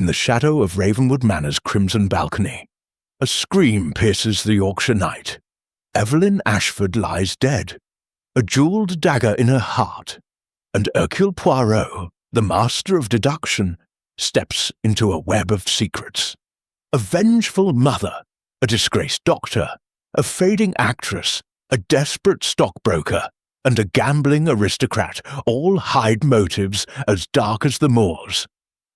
in the shadow of Ravenwood Manor's crimson balcony. A scream pierces the Yorkshire night. Evelyn Ashford lies dead, a jewelled dagger in her heart, and Hercule Poirot, the master of deduction, steps into a web of secrets. A vengeful mother, a disgraced doctor, a fading actress, a desperate stockbroker, and a gambling aristocrat all hide motives as dark as the moors.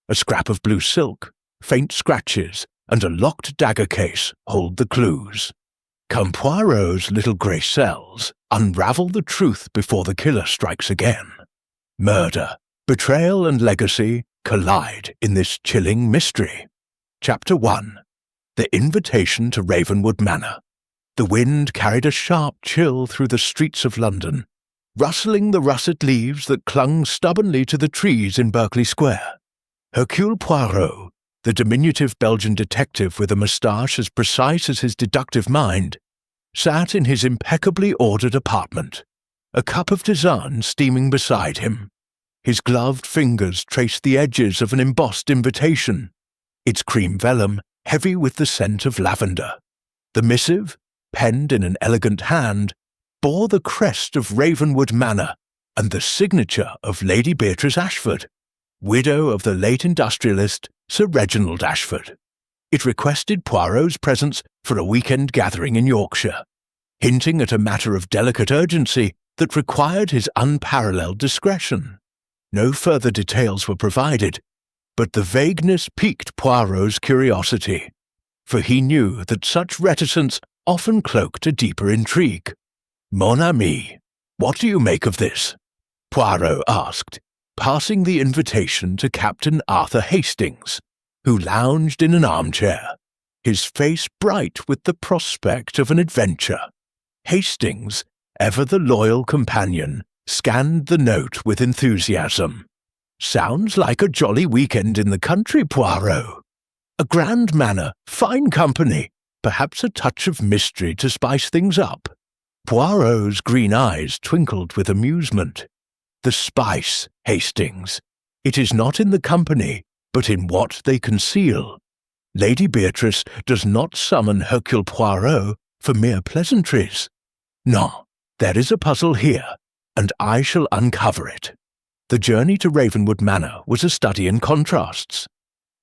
A scrap of blue silk, faint scratches, and a locked dagger case hold the clues. Come Poirot's little grey cells unravel the truth before the killer strikes again. Murder, betrayal, and legacy collide in this chilling mystery. Chapter 1. The Invitation to Ravenwood Manor. The wind carried a sharp chill through the streets of London, rustling the russet leaves that clung stubbornly to the trees in Berkeley Square. Hercule Poirot, the diminutive Belgian detective with a moustache as precise as his deductive mind, sat in his impeccably ordered apartment, a cup of tisane steaming beside him. His gloved fingers traced the edges of an embossed invitation, its cream vellum heavy with the scent of lavender. The missive, penned in an elegant hand, bore the crest of Ravenwood Manor and the signature of Lady Beatrice Ashford, widow of the late industrialist Sir Reginald Ashford. It requested Poirot's presence for a weekend gathering in Yorkshire, hinting at a matter of delicate urgency that required his unparalleled discretion. No further details were provided, but the vagueness piqued Poirot's curiosity, for he knew that such reticence often cloaked a deeper intrigue. "Mon ami, what do you make of this?" Poirot asked, passing the invitation to Captain Arthur Hastings, who lounged in an armchair, his face bright with the prospect of an adventure. Hastings, ever the loyal companion, scanned the note with enthusiasm. "Sounds like a jolly weekend in the country, Poirot. A grand manor, fine company, perhaps a touch of mystery to spice things up." Poirot's green eyes twinkled with amusement. "The spice, Hastings. It is not in the company, but in what they conceal. Lady Beatrice does not summon Hercule Poirot for mere pleasantries. No, there is a puzzle here, and I shall uncover it." The journey to Ravenwood Manor was a study in contrasts.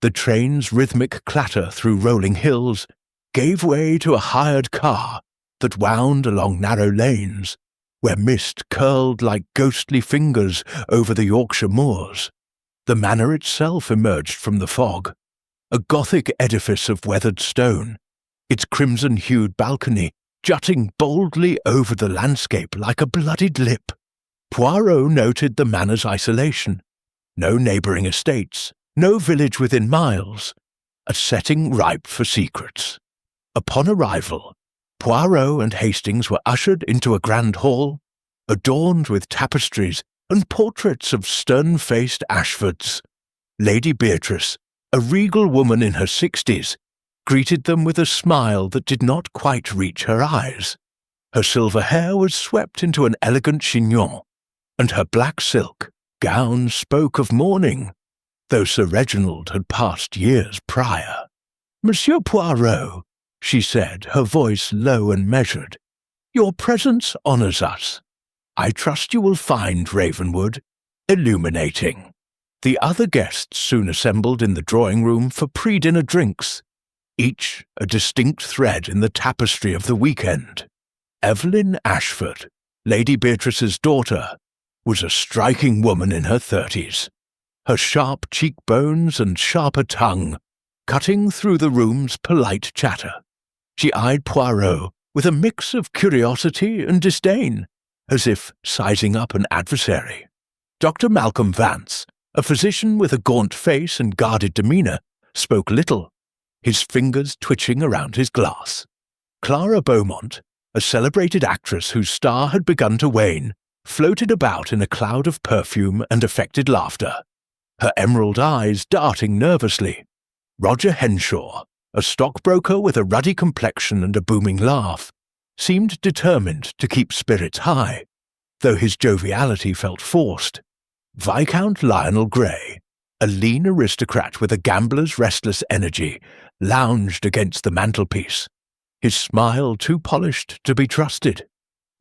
The train's rhythmic clatter through rolling hills gave way to a hired car that wound along narrow lanes, where mist curled like ghostly fingers over the Yorkshire moors. The manor itself emerged from the fog, a Gothic edifice of weathered stone, its crimson-hued balcony jutting boldly over the landscape like a bloodied lip. Poirot noted the manor's isolation. No neighbouring estates, no village within miles, a setting ripe for secrets. Upon arrival, Poirot and Hastings were ushered into a grand hall, adorned with tapestries and portraits of stern-faced Ashfords. Lady Beatrice, a regal woman in her 60s, greeted them with a smile that did not quite reach her eyes. Her silver hair was swept into an elegant chignon, and her black silk gown spoke of mourning, though Sir Reginald had passed years prior. "Monsieur Poirot," she said, her voice low and measured, "your presence honours us. I trust you will find Ravenwood illuminating." The other guests soon assembled in the drawing-room for pre-dinner drinks, each a distinct thread in the tapestry of the weekend. Evelyn Ashford, Lady Beatrice's daughter, was a striking woman in her 30s, her sharp cheekbones and sharper tongue cutting through the room's polite chatter. She eyed Poirot with a mix of curiosity and disdain, as if sizing up an adversary. Dr. Malcolm Vance, a physician with a gaunt face and guarded demeanour, spoke little, his fingers twitching around his glass. Clara Beaumont, a celebrated actress whose star had begun to wane, floated about in a cloud of perfume and affected laughter, her emerald eyes darting nervously. Roger Henshaw, a stockbroker with a ruddy complexion and a booming laugh, seemed determined to keep spirits high, though his joviality felt forced. Viscount Lionel Grey, A lean aristocrat with a gambler's restless energy lounged against the mantelpiece, his smile too polished to be trusted.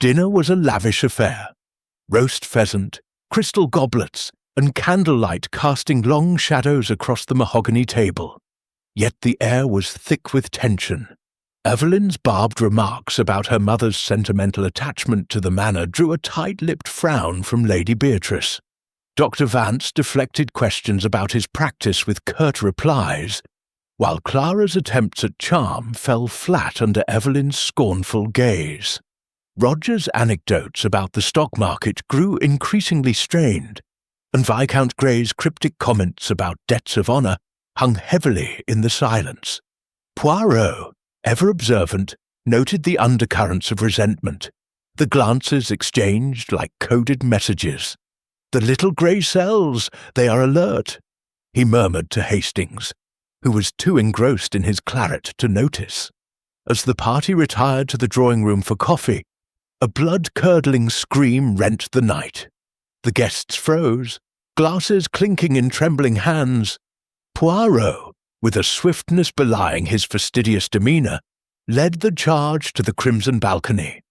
Dinner was a lavish affair. Roast pheasant, crystal goblets, and candlelight casting long shadows across the mahogany table. Yet the air was thick with tension. Evelyn's barbed remarks about her mother's sentimental attachment to the manor drew a tight-lipped frown from Lady Beatrice. Dr. Vance deflected questions about his practice with curt replies, while Clara's attempts at charm fell flat under Evelyn's scornful gaze. Roger's anecdotes about the stock market grew increasingly strained, and Viscount Grey's cryptic comments about debts of honour hung heavily in the silence. Poirot, ever observant, noted the undercurrents of resentment, the glances exchanged like coded messages. "The little grey cells, they are alert," he murmured to Hastings, who was too engrossed in his claret to notice. As the party retired to the drawing-room for coffee, a blood-curdling scream rent the night. The guests froze, glasses clinking in trembling hands. Poirot, with a swiftness belying his fastidious demeanour, led the charge to the crimson balcony.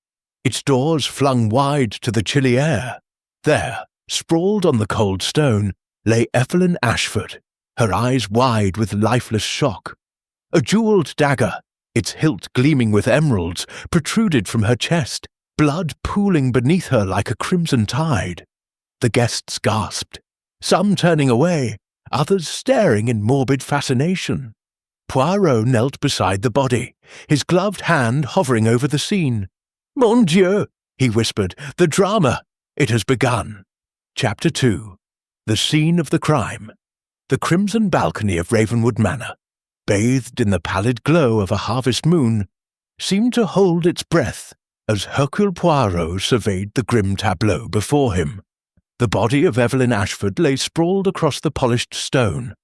Its doors flung wide to the chilly air. There, sprawled on the cold stone, lay Evelyn Ashford, her eyes wide with lifeless shock. A jewelled dagger, its hilt gleaming with emeralds, protruded from her chest, blood pooling beneath her like a crimson tide. The guests gasped, some turning away, others staring in morbid fascination. Poirot knelt beside the body, his gloved hand hovering over the scene. "Mon Dieu," he whispered, "the drama! It has begun." Chapter 2. The Scene of the Crime. The crimson balcony of Ravenwood Manor, bathed in the pallid glow of a harvest moon, seemed to hold its breath as Hercule Poirot surveyed the grim tableau before him. The body of Evelyn Ashford lay sprawled across the polished stone,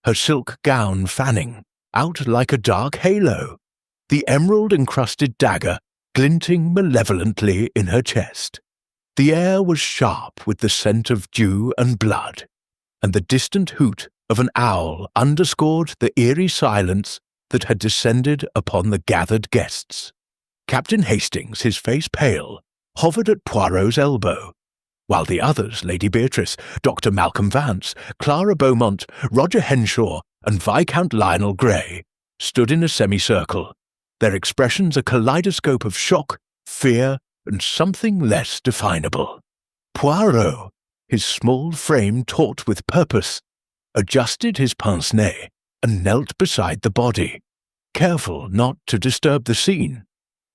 her silk gown fanning out like a dark halo, the emerald-encrusted dagger glinting malevolently in her chest. The air was sharp with the scent of dew and blood, and the distant hoot of an owl underscored the eerie silence that had descended upon the gathered guests. Captain Hastings, his face pale, hovered at Poirot's elbow, while the others, Lady Beatrice, Dr. Malcolm Vance, Clara Beaumont, Roger Henshaw, and Viscount Lionel Grey, stood in a semicircle, their expressions a kaleidoscope of shock, fear, and something less definable. Poirot, his small frame taut with purpose, adjusted his pince-nez and knelt beside the body, careful not to disturb the scene.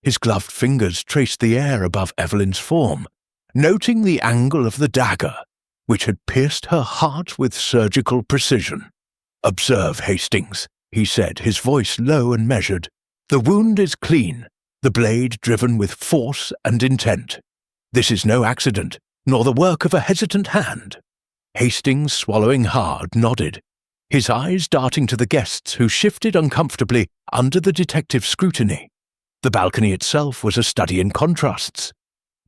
His gloved fingers traced the air above Evelyn's form, noting the angle of the dagger, which had pierced her heart with surgical precision. "Observe, Hastings," he said, his voice low and measured. "The wound is clean, the blade driven with force and intent. This is no accident, nor the work of a hesitant hand." Hastings, swallowing hard, nodded, his eyes darting to the guests who shifted uncomfortably under the detective's scrutiny. The balcony itself was a study in contrasts.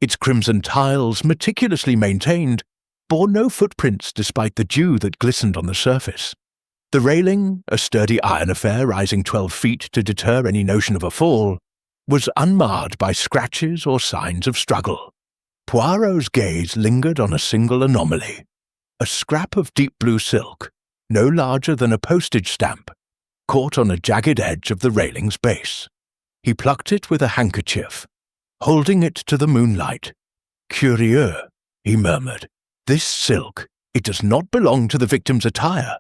Its crimson tiles, meticulously maintained, bore no footprints despite the dew that glistened on the surface. The railing, a sturdy iron affair rising 12 feet to deter any notion of a fall, was unmarred by scratches or signs of struggle. Poirot's gaze lingered on a single anomaly, a scrap of deep blue silk, no larger than a postage stamp, caught on a jagged edge of the railing's base. He plucked it with a handkerchief, holding it to the moonlight. "Curieux," he murmured. "This silk, it does not belong to the victim's attire.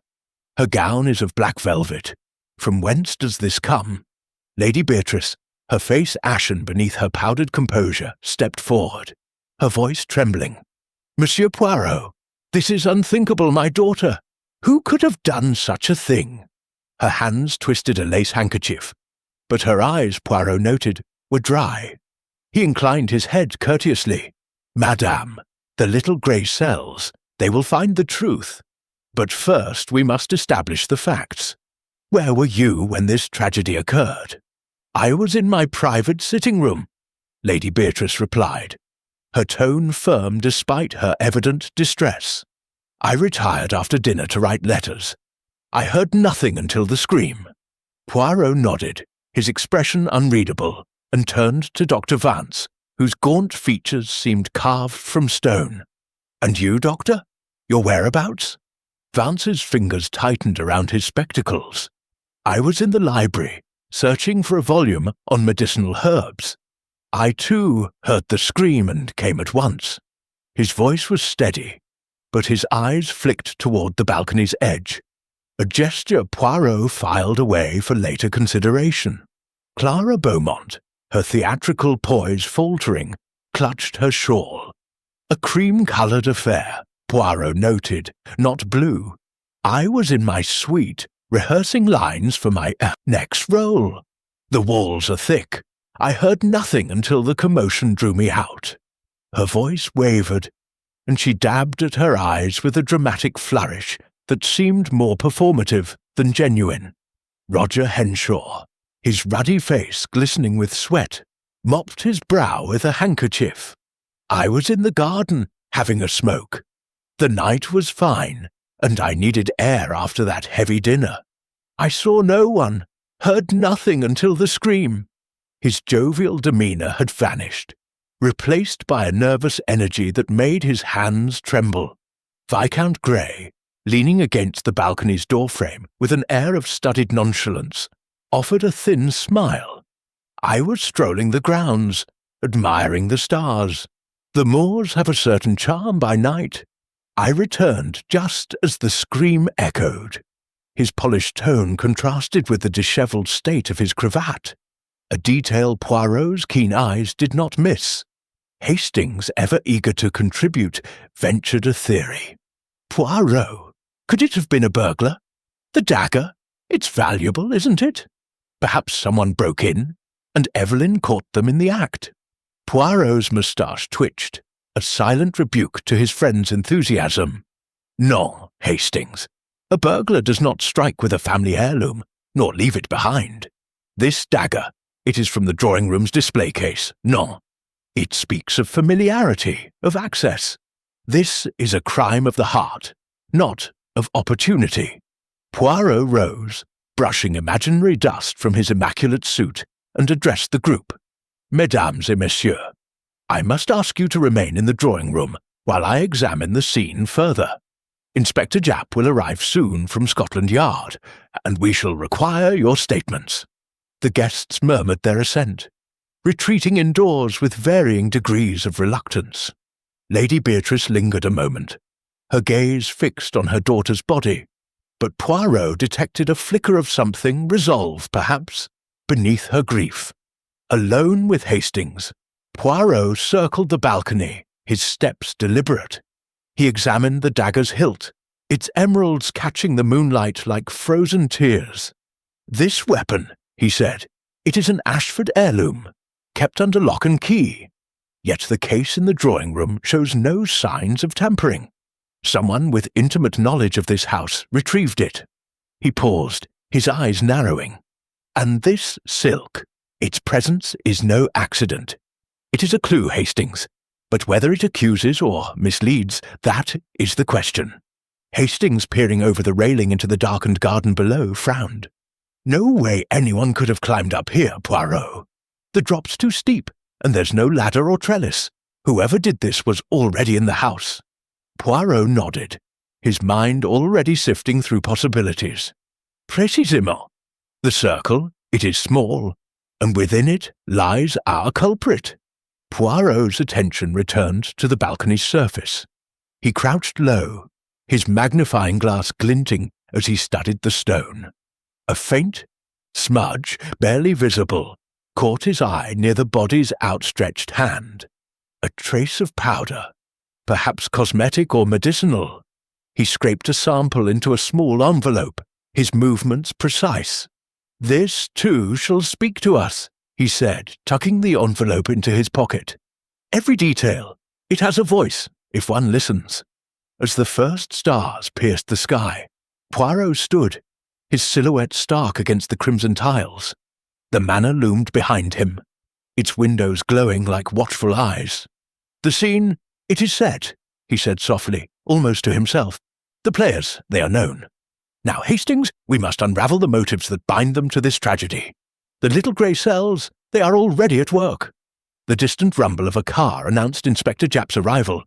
Her gown is of black velvet. From whence does this come?" Lady Beatrice, her face ashen beneath her powdered composure, stepped forward, her voice trembling. "Monsieur Poirot, this is unthinkable, my daughter. Who could have done such a thing?" Her hands twisted a lace handkerchief, but her eyes, Poirot noted, were dry. He inclined his head courteously. "Madame, the little grey cells, they will find the truth. But first we must establish the facts. Where were you when this tragedy occurred?" "I was in my private sitting room," Lady Beatrice replied, her tone firm despite her evident distress. I retired after dinner to write letters. I heard nothing until the scream." Poirot nodded, his expression unreadable, and turned to Dr. Vance, whose gaunt features seemed carved from stone. "And you, Doctor? Your whereabouts?" Vance's fingers tightened around his spectacles. "I was in the library, searching for a volume on medicinal herbs. I, too, heard the scream and came at once." His voice was steady, but his eyes flicked toward the balcony's edge, a gesture Poirot filed away for later consideration. Clara Beaumont, her theatrical poise faltering, clutched her shawl. A cream-coloured affair, Poirot noted, not blue. I was in my suite, rehearsing lines for my next role. The walls are thick. I heard nothing until the commotion drew me out. Her voice wavered, and she dabbed at her eyes with a dramatic flourish that seemed more performative than genuine. Roger Henshaw, his ruddy face glistening with sweat, mopped his brow with a handkerchief. I was in the garden, having a smoke. The night was fine, and I needed air after that heavy dinner. I saw no one, heard nothing until the scream." His jovial demeanour had vanished, replaced by a nervous energy that made his hands tremble. Viscount Grey, leaning against the balcony's doorframe with an air of studied nonchalance, offered a thin smile. "I was strolling the grounds, admiring the stars. The moors have a certain charm by night. I returned just as the scream echoed." His polished tone contrasted with the dishevelled state of his cravat, a detail Poirot's keen eyes did not miss. Hastings, ever eager to contribute, ventured a theory. "Poirot, could it have been a burglar? The dagger? It's valuable, isn't it? Perhaps someone broke in, and Evelyn caught them in the act." Poirot's moustache twitched, a silent rebuke to his friend's enthusiasm. "No, Hastings. A burglar does not strike with a family heirloom, nor leave it behind. This dagger, it is from the drawing-room's display case. No. It speaks of familiarity, of access. This is a crime of the heart, not of opportunity." Poirot rose, brushing imaginary dust from his immaculate suit, and addressed the group. "Mesdames et messieurs, I must ask you to remain in the drawing-room while I examine the scene further. Inspector Japp will arrive soon from Scotland Yard, and we shall require your statements." The guests murmured their assent, retreating indoors with varying degrees of reluctance. Lady Beatrice lingered a moment, her gaze fixed on her daughter's body, but Poirot detected a flicker of something, resolve perhaps, beneath her grief. Alone with Hastings, Poirot circled the balcony, his steps deliberate. He examined the dagger's hilt, its emeralds catching the moonlight like frozen tears. "This weapon," he said, "it is an Ashford heirloom, kept under lock and key. Yet the case in the drawing-room shows no signs of tampering. Someone with intimate knowledge of this house retrieved it." He paused, his eyes narrowing. "And this silk, its presence is no accident. It is a clue, Hastings, but whether it accuses or misleads, that is the question." Hastings, peering over the railing into the darkened garden below, frowned. "No way anyone could have climbed up here, Poirot. The drop's too steep, and there's no ladder or trellis. Whoever did this was already in the house." Poirot nodded, his mind already sifting through possibilities. "Précisément. The circle, it is small, and within it lies our culprit." Poirot's attention returned to the balcony's surface. He crouched low, his magnifying glass glinting as he studied the stone. A faint smudge, barely visible, caught his eye near the body's outstretched hand. A trace of powder, perhaps cosmetic or medicinal. He scraped a sample into a small envelope, his movements precise. "This, too, shall speak to us," he said, tucking the envelope into his pocket. "Every detail. It has a voice, if one listens." As the first stars pierced the sky, Poirot stood, his silhouette stark against the crimson tiles. The manor loomed behind him, its windows glowing like watchful eyes. "The scene, it is set," he said softly, almost to himself. The players, they are known. Now, Hastings, we must unravel the motives that bind them to this tragedy. The little grey cells, they are already at work. The distant rumble of a car announced Inspector Japp's arrival,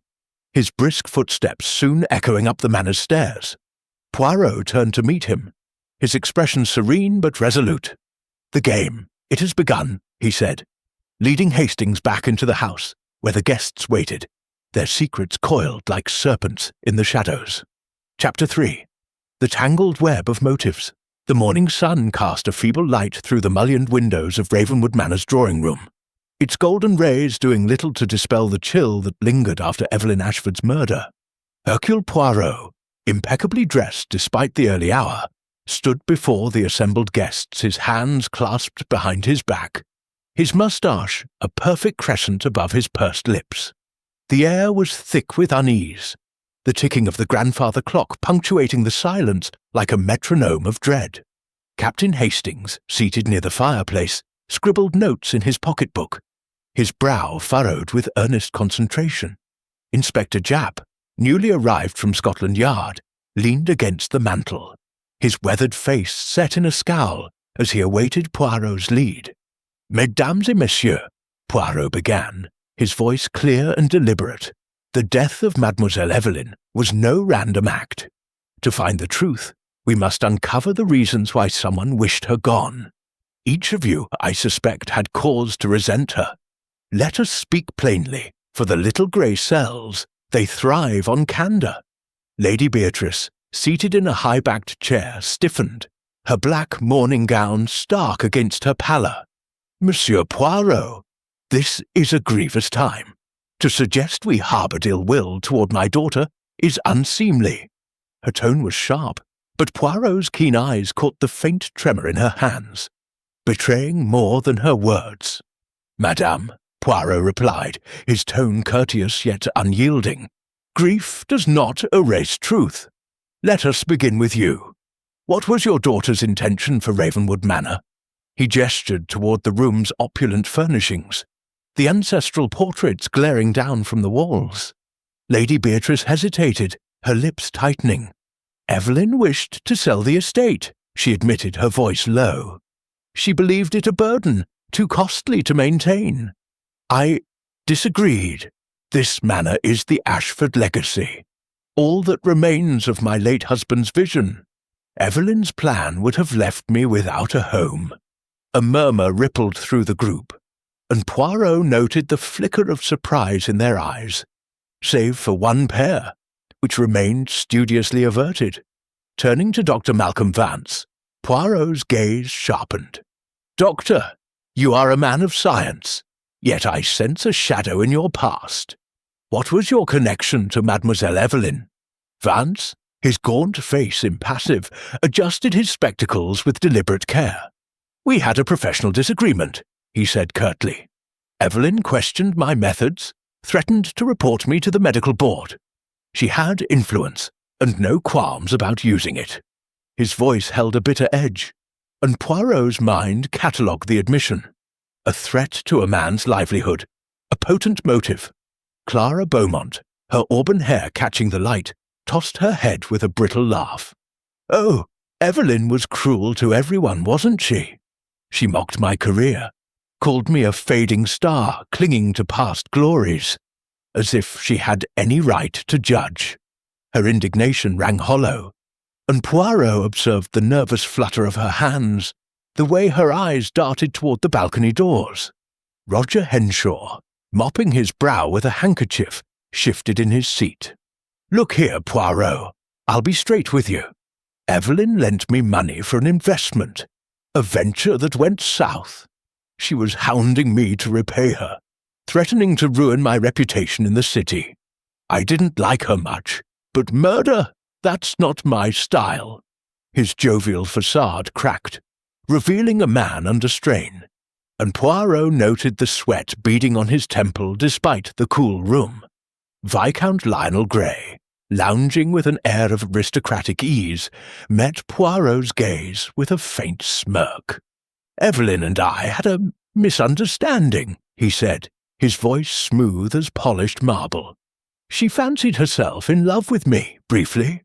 his brisk footsteps soon echoing up the manor's stairs. Poirot turned to meet him, his expression serene but resolute. "The game, it has begun," he said, leading Hastings back into the house, where the guests waited, their secrets coiled like serpents in the shadows. Chapter 3. The tangled web of motives. The morning sun cast a feeble light through the mullioned windows of Ravenwood Manor's drawing-room, its golden rays doing little to dispel the chill that lingered after Evelyn Ashford's murder. Hercule Poirot, impeccably dressed despite the early hour, stood before the assembled guests, his hands clasped behind his back, his moustache a perfect crescent above his pursed lips. The air was thick with unease, the ticking of the grandfather clock punctuating the silence like a metronome of dread. Captain Hastings, seated near the fireplace, scribbled notes in his pocketbook, his brow furrowed with earnest concentration. Inspector Japp, newly arrived from Scotland Yard, leaned against the mantel, his weathered face set in a scowl as he awaited Poirot's lead. "Mesdames et messieurs," Poirot began, his voice clear and deliberate. "The death of Mademoiselle Evelyn was no random act. To find the truth, we must uncover the reasons why someone wished her gone. Each of you, I suspect, had cause to resent her. Let us speak plainly, for the little grey cells, they thrive on candour." Lady Beatrice, seated in a high-backed chair, stiffened, her black morning gown stark against her pallor. "Monsieur Poirot, this is a grievous time. To suggest we harboured ill will toward my daughter is unseemly." Her tone was sharp, but Poirot's keen eyes caught the faint tremor in her hands, betraying more than her words. "Madame," Poirot replied, his tone courteous yet unyielding, "grief does not erase truth. Let us begin with you. What was your daughter's intention for Ravenwood Manor?" He gestured toward the room's opulent furnishings, the ancestral portraits glaring down from the walls. Lady Beatrice hesitated, her lips tightening. "Evelyn wished to sell the estate," she admitted, her voice low. "She believed it a burden, too costly to maintain. I disagreed. This manor is the Ashford legacy, all that remains of my late husband's vision. Evelyn's plan would have left me without a home." A murmur rippled through the group, and Poirot noted the flicker of surprise in their eyes, save for one pair, which remained studiously averted. Turning to Dr. Malcolm Vance, Poirot's gaze sharpened. "Doctor, you are a man of science, yet I sense a shadow in your past. What was your connection to Mademoiselle Evelyn?" Vance, his gaunt face impassive, adjusted his spectacles with deliberate care. "We had a professional disagreement," he said curtly. "Evelyn questioned my methods, threatened to report me to the medical board. She had influence, and no qualms about using it." His voice held a bitter edge, and Poirot's mind catalogued the admission. A threat to a man's livelihood, a potent motive. Clara Beaumont, her auburn hair catching the light, tossed her head with a brittle laugh. "Oh, Evelyn was cruel to everyone, wasn't she? She mocked my career, called me a fading star clinging to past glories, as if she had any right to judge." Her indignation rang hollow, and Poirot observed the nervous flutter of her hands, the way her eyes darted toward the balcony doors. Roger Henshaw, mopping his brow with a handkerchief, shifted in his seat. "Look here, Poirot, I'll be straight with you. Evelyn lent me money for an investment, a venture that went south. She was hounding me to repay her, threatening to ruin my reputation in the city. I didn't like her much, but murder, that's not my style." His jovial facade cracked, revealing a man under strain, and Poirot noted the sweat beading on his temple despite the cool room. Viscount Lionel Grey, lounging with an air of aristocratic ease, met Poirot's gaze with a faint smirk. "Evelyn and I had a misunderstanding," he said, his voice smooth as polished marble. "She fancied herself in love with me, briefly.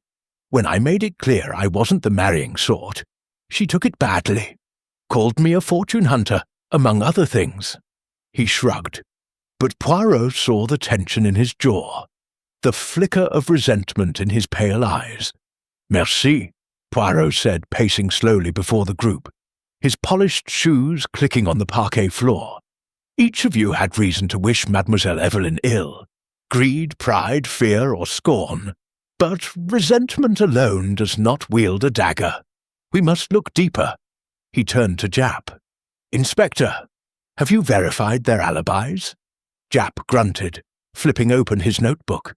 When I made it clear I wasn't the marrying sort, she took it badly. Called me a fortune hunter, among other things." He shrugged, but Poirot saw the tension in his jaw, the flicker of resentment in his pale eyes. "Merci," Poirot said, pacing slowly before the group, his polished shoes clicking on the parquet floor. "Each of you had reason to wish Mademoiselle Evelyn ill. Greed, pride, fear, or scorn. But resentment alone does not wield a dagger. We must look deeper." He turned to Japp. "Inspector, have you verified their alibis?" Japp grunted, flipping open his notebook.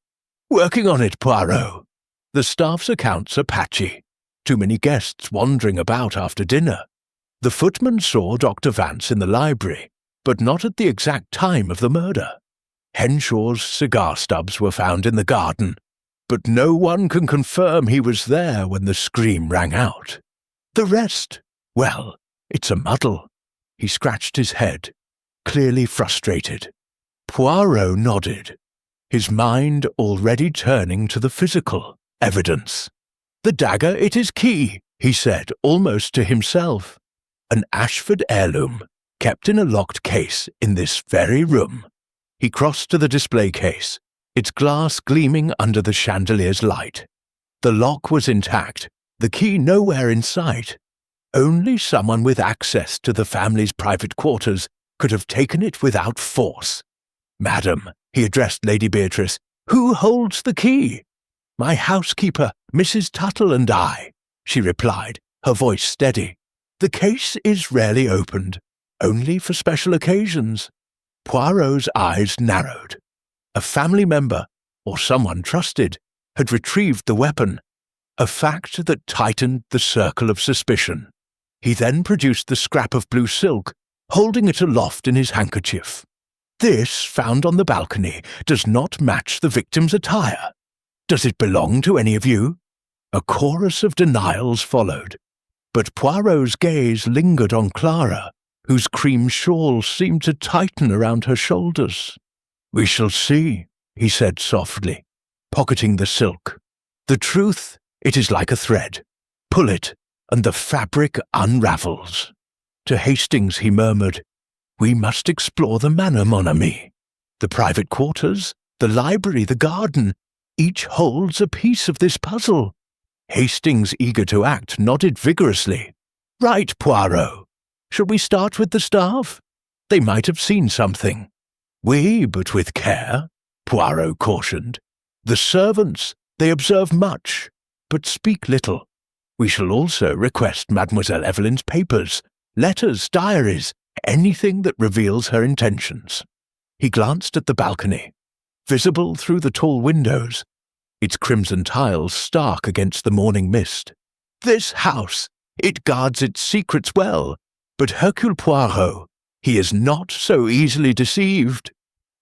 "Working on it, Poirot. The staff's accounts are patchy. Too many guests wandering about after dinner. The footman saw Dr. Vance in the library, but not at the exact time of the murder. Henshaw's cigar stubs were found in the garden, but no one can confirm he was there when the scream rang out. The rest, well, it's a muddle." He scratched his head, clearly frustrated. Poirot nodded, his mind already turning to the physical evidence. "The dagger, it is key," he said, almost to himself. "An Ashford heirloom, kept in a locked case in this very room." He crossed to the display case, its glass gleaming under the chandelier's light. The lock was intact, the key nowhere in sight. Only someone with access to the family's private quarters could have taken it without force. "Madam," he addressed Lady Beatrice, "who holds the key?" "My housekeeper, Mrs. Tuttle, and I," she replied, her voice steady. "The case is rarely opened, only for special occasions." Poirot's eyes narrowed. A family member, or someone trusted, had retrieved the weapon, a fact that tightened the circle of suspicion. He then produced the scrap of blue silk, holding it aloft in his handkerchief. "This, found on the balcony, does not match the victim's attire. Does it belong to any of you?" A chorus of denials followed, but Poirot's gaze lingered on Clara, whose cream shawl seemed to tighten around her shoulders. "We shall see," he said softly, pocketing the silk. "The truth, it is like a thread. Pull it, and the fabric unravels." To Hastings he murmured, "We must explore the manor, mon ami. The private quarters, the library, the garden, each holds a piece of this puzzle." Hastings, eager to act, nodded vigorously. "Right, Poirot. Shall we start with the staff? They might have seen something." "Oui, but with care," Poirot cautioned. "The servants, they observe much, but speak little. We shall also request Mademoiselle Evelyn's papers, letters, diaries, anything that reveals her intentions." He glanced at the balcony, visible through the tall windows, its crimson tiles stark against the morning mist. "This house, it guards its secrets well, but Hercule Poirot, he is not so easily deceived."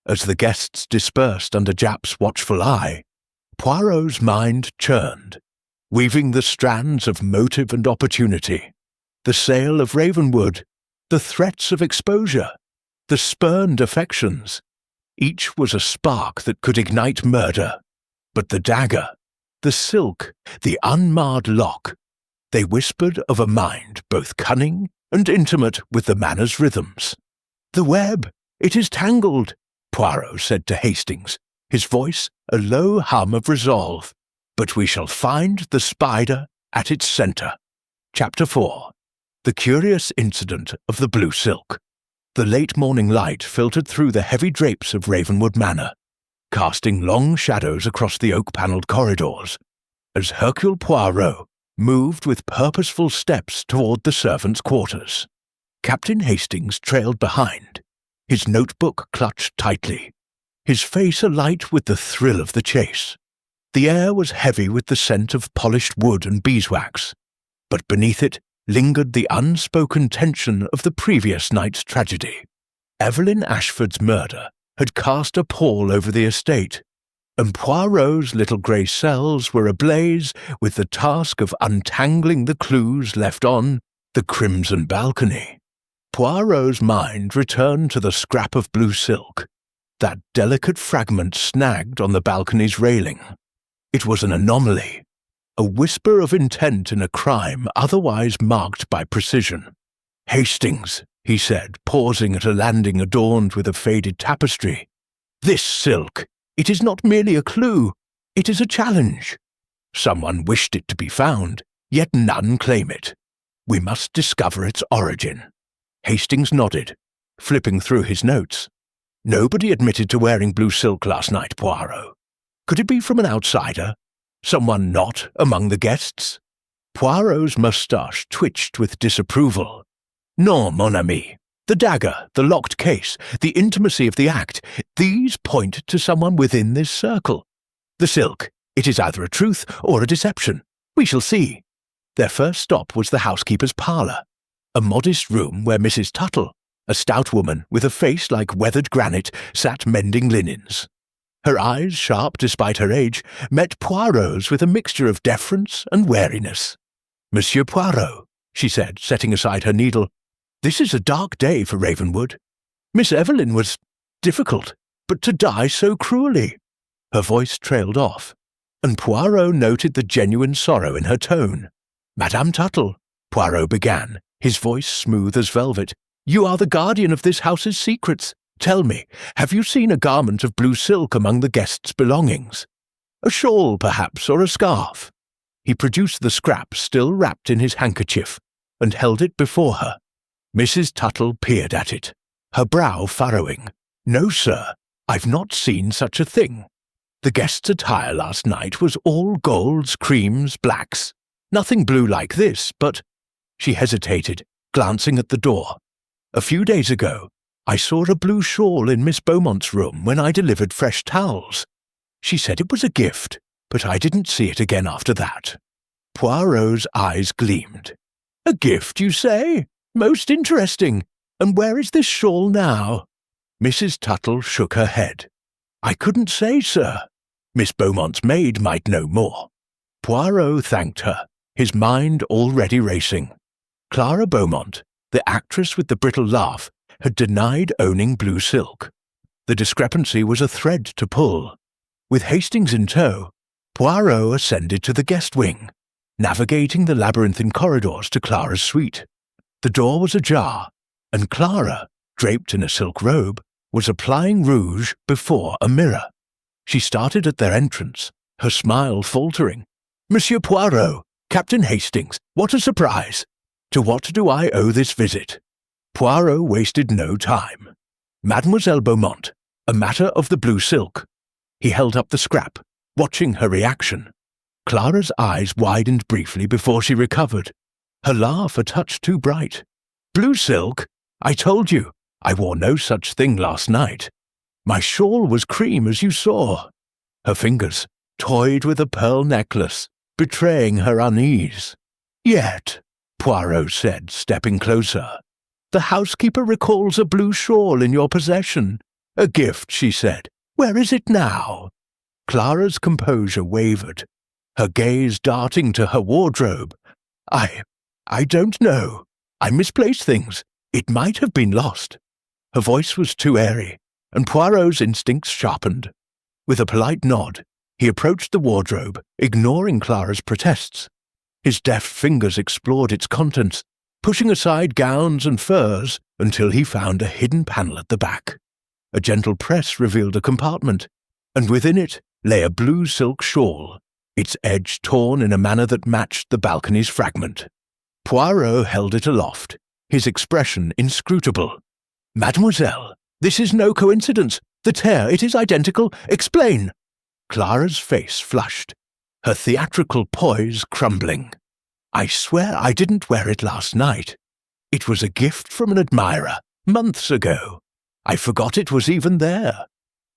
As the guests dispersed under Japp's watchful eye, Poirot's mind churned, weaving the strands of motive and opportunity. The sale of Ravenwood, the threats of exposure, the spurned affections. Each was a spark that could ignite murder. But the dagger, the silk, the unmarred lock, they whispered of a mind both cunning and intimate with the manor's rhythms. "The web, it is tangled," Poirot said to Hastings, his voice a low hum of resolve. "But we shall find the spider at its centre." Chapter 4. The Curious Incident of the Blue Silk. The late morning light filtered through the heavy drapes of Ravenwood Manor, casting long shadows across the oak-panelled corridors, as Hercule Poirot moved with purposeful steps toward the servants' quarters. Captain Hastings trailed behind, his notebook clutched tightly, his face alight with the thrill of the chase. The air was heavy with the scent of polished wood and beeswax, but beneath it lingered the unspoken tension of the previous night's tragedy. Evelyn Ashford's murder had cast a pall over the estate, and Poirot's little grey cells were ablaze with the task of untangling the clues left on the crimson balcony. Poirot's mind returned to the scrap of blue silk, that delicate fragment snagged on the balcony's railing. It was an anomaly, a whisper of intent in a crime otherwise marked by precision. "Hastings," he said, pausing at a landing adorned with a faded tapestry. "This silk, it is not merely a clue, it is a challenge. Someone wished it to be found, yet none claim it. We must discover its origin." Hastings nodded, flipping through his notes. "Nobody admitted to wearing blue silk last night, Poirot. Could it be from an outsider? Someone not among the guests?" Poirot's moustache twitched with disapproval. "Non, mon ami. The dagger, the locked case, the intimacy of the act, these point to someone within this circle. The silk, it is either a truth or a deception. We shall see." Their first stop was the housekeeper's parlour, a modest room where Mrs. Tuttle, a stout woman with a face like weathered granite, sat mending linens. Her eyes, sharp despite her age, met Poirot's with a mixture of deference and wariness. "Monsieur Poirot," she said, setting aside her needle, "this is a dark day for Ravenwood. Miss Evelyn was difficult, but to die so cruelly." Her voice trailed off, and Poirot noted the genuine sorrow in her tone. "Madame Tuttle," Poirot began, his voice smooth as velvet, "you are the guardian of this house's secrets. Tell me, have you seen a garment of blue silk among the guests' belongings? A shawl, perhaps, or a scarf?" He produced the scrap still wrapped in his handkerchief, and held it before her. Mrs. Tuttle peered at it, her brow furrowing. "No, sir, I've not seen such a thing. The guests' attire last night was all golds, creams, blacks. Nothing blue like this, but—" She hesitated, glancing at the door. "A few days ago, I saw a blue shawl in Miss Beaumont's room when I delivered fresh towels. She said it was a gift, but I didn't see it again after that." Poirot's eyes gleamed. "A gift, you say? Most interesting. And where is this shawl now?" Mrs. Tuttle shook her head. "I couldn't say, sir. Miss Beaumont's maid might know more." Poirot thanked her, his mind already racing. Clara Beaumont, the actress with the brittle laugh, had denied owning blue silk. The discrepancy was a thread to pull. With Hastings in tow, Poirot ascended to the guest wing, navigating the labyrinthine corridors to Clara's suite. The door was ajar, and Clara, draped in a silk robe, was applying rouge before a mirror. She started at their entrance, her smile faltering. "Monsieur Poirot, Captain Hastings, what a surprise! To what do I owe this visit?" Poirot wasted no time. "Mademoiselle Beaumont, a matter of the blue silk." He held up the scrap, watching her reaction. Clara's eyes widened briefly before she recovered, her laugh a touch too bright. "Blue silk? I told you, I wore no such thing last night. My shawl was cream, as you saw." Her fingers toyed with a pearl necklace, betraying her unease. "Yet," Poirot said, stepping closer, "the housekeeper recalls a blue shawl in your possession. A gift, she said. Where is it now?" Clara's composure wavered, her gaze darting to her wardrobe. I don't know. I misplaced things. It might have been lost." Her voice was too airy, and Poirot's instincts sharpened. With a polite nod, he approached the wardrobe, ignoring Clara's protests. His deft fingers explored its contents, pushing aside gowns and furs until he found a hidden panel at the back. A gentle press revealed a compartment, and within it lay a blue silk shawl, its edge torn in a manner that matched the balcony's fragment. Poirot held it aloft, his expression inscrutable. "Mademoiselle, this is no coincidence. The tear, it is identical. Explain." Clara's face flushed, her theatrical poise crumbling. "I swear I didn't wear it last night. It was a gift from an admirer, months ago. I forgot it was even there.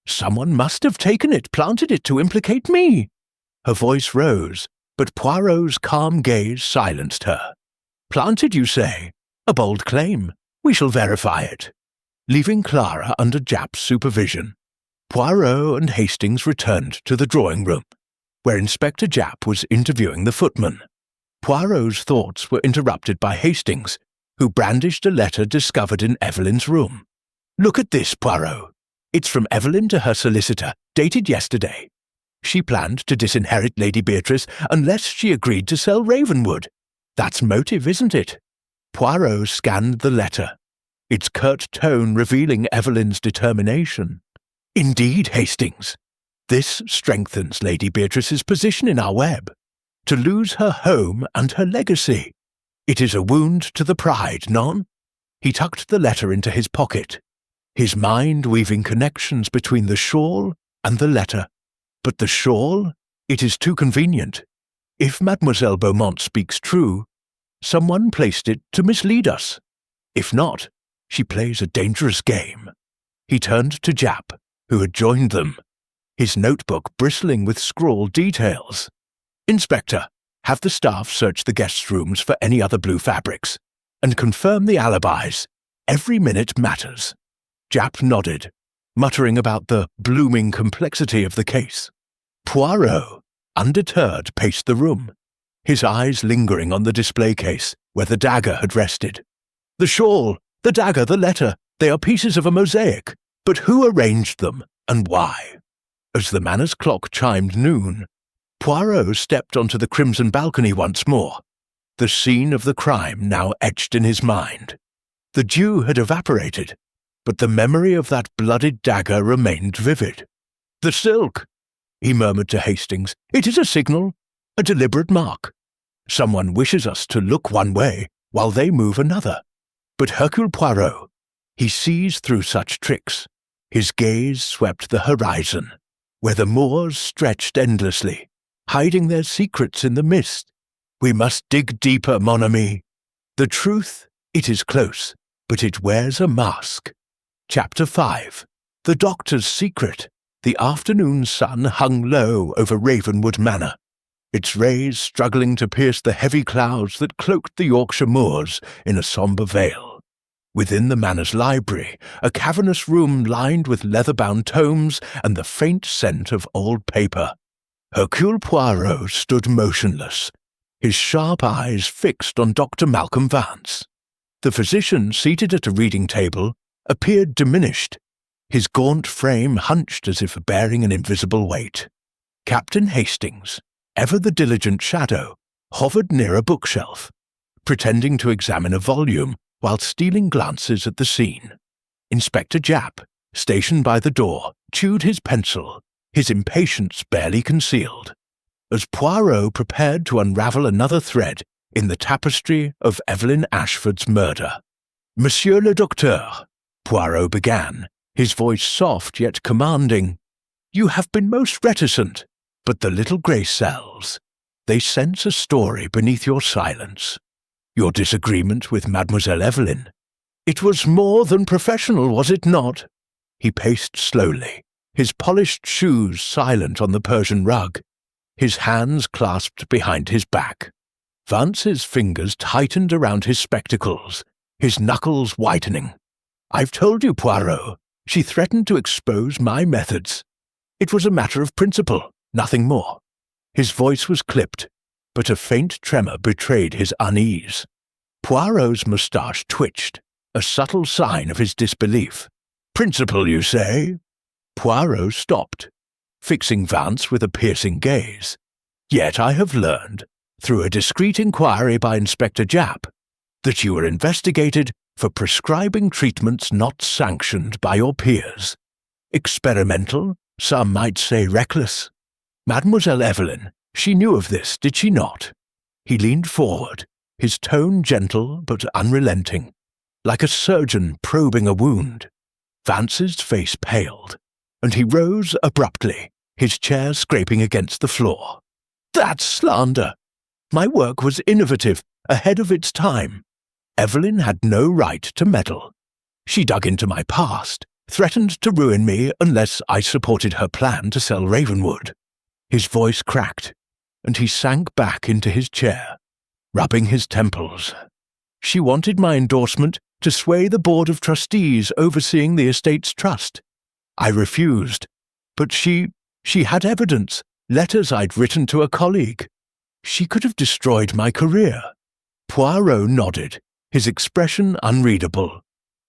Someone must have taken it, planted it to implicate me." Her voice rose, but Poirot's calm gaze silenced her. "Planted, you say? A bold claim. We shall verify it." Leaving Clara under Japp's supervision, Poirot and Hastings returned to the drawing-room, where Inspector Japp was interviewing the footman. Poirot's thoughts were interrupted by Hastings, who brandished a letter discovered in Evelyn's room. "Look at this, Poirot. It's from Evelyn to her solicitor, dated yesterday. She planned to disinherit Lady Beatrice unless she agreed to sell Ravenwood. That's motive, isn't it? Poirot scanned the letter, its curt tone revealing Evelyn's determination. Indeed, Hastings. This strengthens Lady Beatrice's position in our web. To lose her home and her legacy. It is a wound to the pride, none? He tucked the letter into his pocket, his mind weaving connections between the shawl and the letter. But the shawl? It is too convenient. If Mademoiselle Beaumont speaks true, someone placed it to mislead us. If not, she plays a dangerous game. He turned to Japp, who had joined them, his notebook bristling with scrawled details. Inspector, have the staff search the guest rooms for any other blue fabrics, and confirm the alibis. Every minute matters. Japp nodded, muttering about the blooming complexity of the case. Poirot, undeterred, paced the room, his eyes lingering on the display case where the dagger had rested. The shawl, the dagger, the letter, they are pieces of a mosaic, but who arranged them, and why? As the manor's clock chimed noon, Poirot stepped onto the crimson balcony once more, the scene of the crime now etched in his mind. The dew had evaporated, but the memory of that blooded dagger remained vivid. The silk, he murmured to Hastings. It is a signal, a deliberate mark. Someone wishes us to look one way while they move another. But Hercule Poirot, he sees through such tricks. His gaze swept the horizon, where the moors stretched endlessly, hiding their secrets in the mist. We must dig deeper, mon ami. The truth, it is close, but it wears a mask. Chapter 5. The Doctor's Secret. The afternoon sun hung low over Ravenwood Manor, its rays struggling to pierce the heavy clouds that cloaked the Yorkshire moors in a sombre veil. Within the manor's library, a cavernous room lined with leather-bound tomes and the faint scent of old paper. Hercule Poirot stood motionless, his sharp eyes fixed on Dr. Malcolm Vance. The physician, seated at a reading table, appeared diminished, his gaunt frame hunched as if bearing an invisible weight. Captain Hastings, ever the diligent shadow, hovered near a bookshelf, pretending to examine a volume while stealing glances at the scene. Inspector Japp, stationed by the door, chewed his pencil, his impatience barely concealed, as Poirot prepared to unravel another thread in the tapestry of Evelyn Ashford's murder. Monsieur le Docteur, Poirot began, his voice soft yet commanding. You have been most reticent, but the little grey cells, they sense a story beneath your silence. Your disagreement with Mademoiselle Evelyn. It was more than professional, was it not? He paced slowly, his polished shoes silent on the Persian rug, his hands clasped behind his back. Vance's fingers tightened around his spectacles, his knuckles whitening. I've told you, Poirot, she threatened to expose my methods. It was a matter of principle, nothing more. His voice was clipped, but a faint tremor betrayed his unease. Poirot's moustache twitched, a subtle sign of his disbelief. Principle, you say? Poirot stopped, fixing Vance with a piercing gaze. Yet I have learned, through a discreet inquiry by Inspector Japp, that you were investigated for prescribing treatments not sanctioned by your peers. Experimental, some might say reckless. Mademoiselle Evelyn, she knew of this, did she not? He leaned forward, his tone gentle but unrelenting, like a surgeon probing a wound. Vance's face paled, and he rose abruptly, his chair scraping against the floor. That's slander! My work was innovative, ahead of its time. Evelyn had no right to meddle. She dug into my past, threatened to ruin me unless I supported her plan to sell Ravenwood. His voice cracked, and he sank back into his chair, rubbing his temples. She wanted my endorsement to sway the board of trustees overseeing the estate's trust. I refused, but she had evidence, letters I'd written to a colleague. She could have destroyed my career. Poirot nodded, his expression unreadable.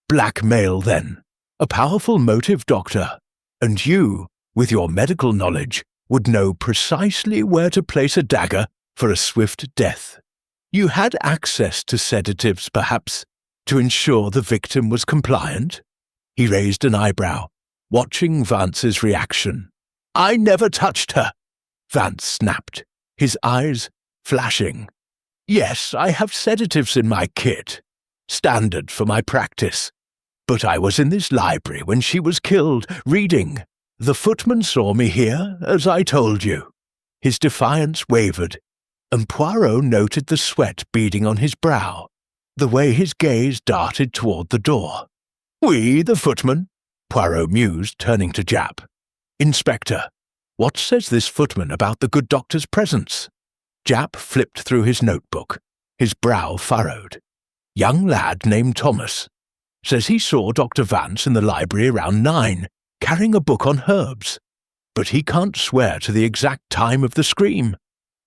Blackmail, then. A powerful motive, Doctor. And you, with your medical knowledge, would know precisely where to place a dagger for a swift death. You had access to sedatives, perhaps, to ensure the victim was compliant? He raised an eyebrow, watching Vance's reaction. I never touched her, Vance snapped, his eyes flashing. Yes, I have sedatives in my kit, standard for my practice. But I was in this library when she was killed, reading. The footman saw me here, as I told you. His defiance wavered, and Poirot noted the sweat beading on his brow, the way his gaze darted toward the door. We, the footman? Poirot mused, turning to Japp. Inspector, what says this footman about the good doctor's presence? Japp flipped through his notebook, his brow furrowed. Young lad named Thomas. Says he saw Dr. Vance in the library around 9, carrying a book on herbs. But he can't swear to the exact time of the scream.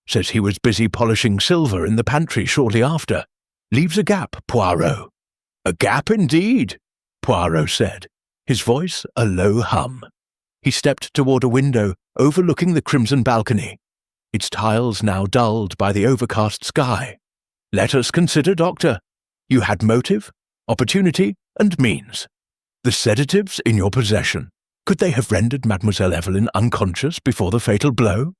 Says he was busy polishing silver in the pantry shortly after. Leaves a gap, Poirot. A gap indeed, Poirot said, his voice a low hum. He stepped toward a window overlooking the crimson balcony, its tiles now dulled by the overcast sky. Let us consider, Doctor. You had motive, opportunity, and means. The sedatives in your possession, could they have rendered Mademoiselle Evelyn unconscious before the fatal blow?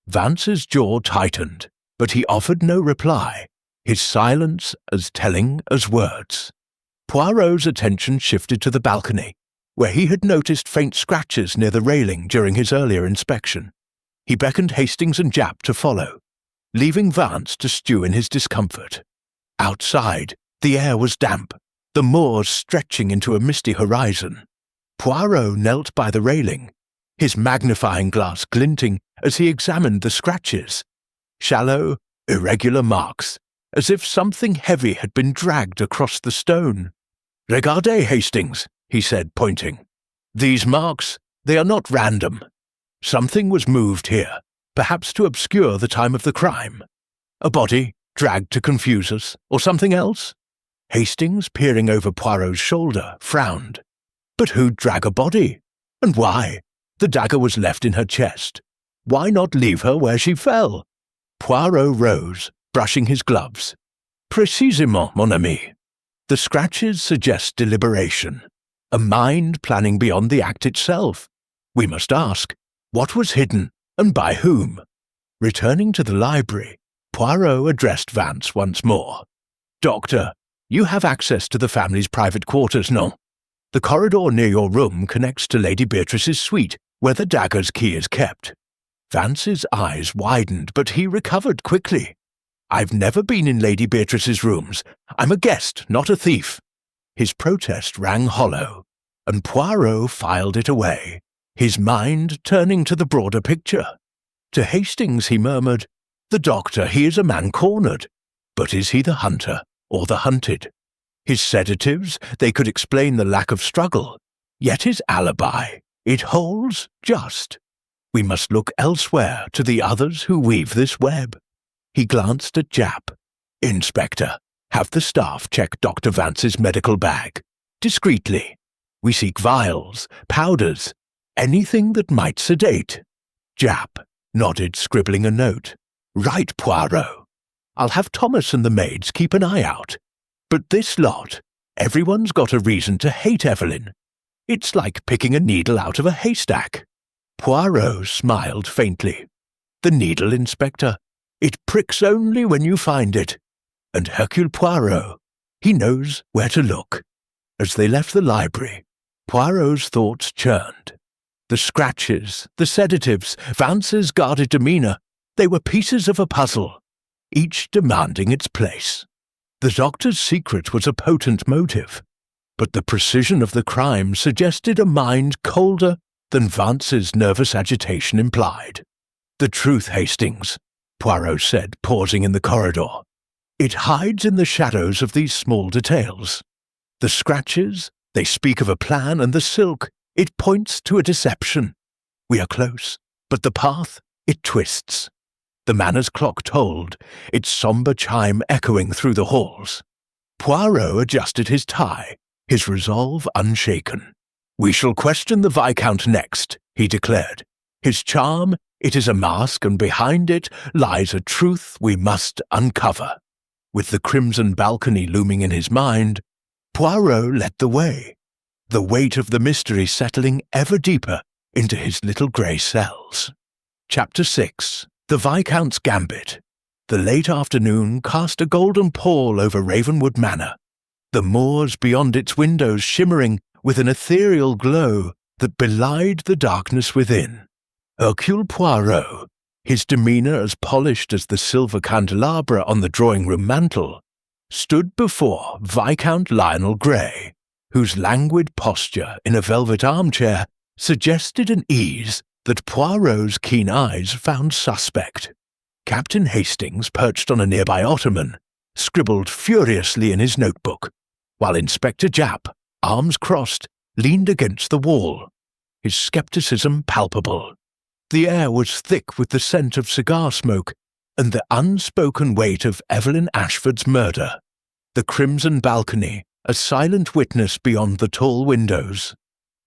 Vance's jaw tightened, but he offered no reply, his silence as telling as words. Poirot's attention shifted to the balcony, where he had noticed faint scratches near the railing during his earlier inspection. He beckoned Hastings and Japp to follow, leaving Vance to stew in his discomfort. Outside, the air was damp, the moors stretching into a misty horizon. Poirot knelt by the railing, his magnifying glass glinting as he examined the scratches. Shallow, irregular marks, as if something heavy had been dragged across the stone. Regardez, Hastings, he said, pointing. These marks, they are not random. Something was moved here, perhaps to obscure the time of the crime. A body, dragged to confuse us, or something else? Hastings, peering over Poirot's shoulder, frowned. But who'd drag a body? And why? The dagger was left in her chest. Why not leave her where she fell? Poirot rose, brushing his gloves. Précisément, mon ami. The scratches suggest deliberation, a mind planning beyond the act itself. We must ask, what was hidden, and by whom? Returning to the library, Poirot addressed Vance once more. Doctor, you have access to the family's private quarters, no? The corridor near your room connects to Lady Beatrice's suite, where the dagger's key is kept. Vance's eyes widened, but he recovered quickly. I've never been in Lady Beatrice's rooms. I'm a guest, not a thief. His protest rang hollow, and Poirot filed it away, his mind turning to the broader picture. To Hastings he murmured, The doctor, he is a man cornered. But is he the hunter or the hunted? His sedatives, they could explain the lack of struggle. Yet his alibi, it holds just. We must look elsewhere to the others who weave this web. He glanced at Japp. Inspector, have the staff check Dr. Vance's medical bag. Discreetly. We seek vials, powders, anything that might sedate. Japp nodded, scribbling a note. Right, Poirot. I'll have Thomas and the maids keep an eye out. But this lot, everyone's got a reason to hate Evelyn. It's like picking a needle out of a haystack. Poirot smiled faintly. The needle, Inspector. It pricks only when you find it. And Hercule Poirot, he knows where to look. As they left the library, Poirot's thoughts churned. The scratches, the sedatives, Vance's guarded demeanour, they were pieces of a puzzle, each demanding its place. The doctor's secret was a potent motive, but the precision of the crime suggested a mind colder than Vance's nervous agitation implied. The truth, Hastings, Poirot said, pausing in the corridor. It hides in the shadows of these small details. The scratches, they speak of a plan, and the silk, it points to a deception. We are close, but the path, it twists. The manor's clock tolled, its sombre chime echoing through the halls. Poirot adjusted his tie, his resolve unshaken. We shall question the Viscount next, he declared, his charm It is a mask, and behind it lies a truth we must uncover. With the crimson balcony looming in his mind, Poirot led the way, the weight of the mystery settling ever deeper into his little grey cells. Chapter 6. The Viscount's Gambit. The late afternoon cast a golden pall over Ravenwood Manor, the moors beyond its windows shimmering with an ethereal glow that belied the darkness within. Hercule Poirot, his demeanour as polished as the silver candelabra on the drawing-room mantel, stood before Viscount Lionel Grey, whose languid posture in a velvet armchair suggested an ease that Poirot's keen eyes found suspect. Captain Hastings, perched on a nearby ottoman, scribbled furiously in his notebook, while Inspector Japp, arms crossed, leaned against the wall, his scepticism palpable. The air was thick with the scent of cigar smoke and the unspoken weight of Evelyn Ashford's murder. The crimson balcony, a silent witness beyond the tall windows.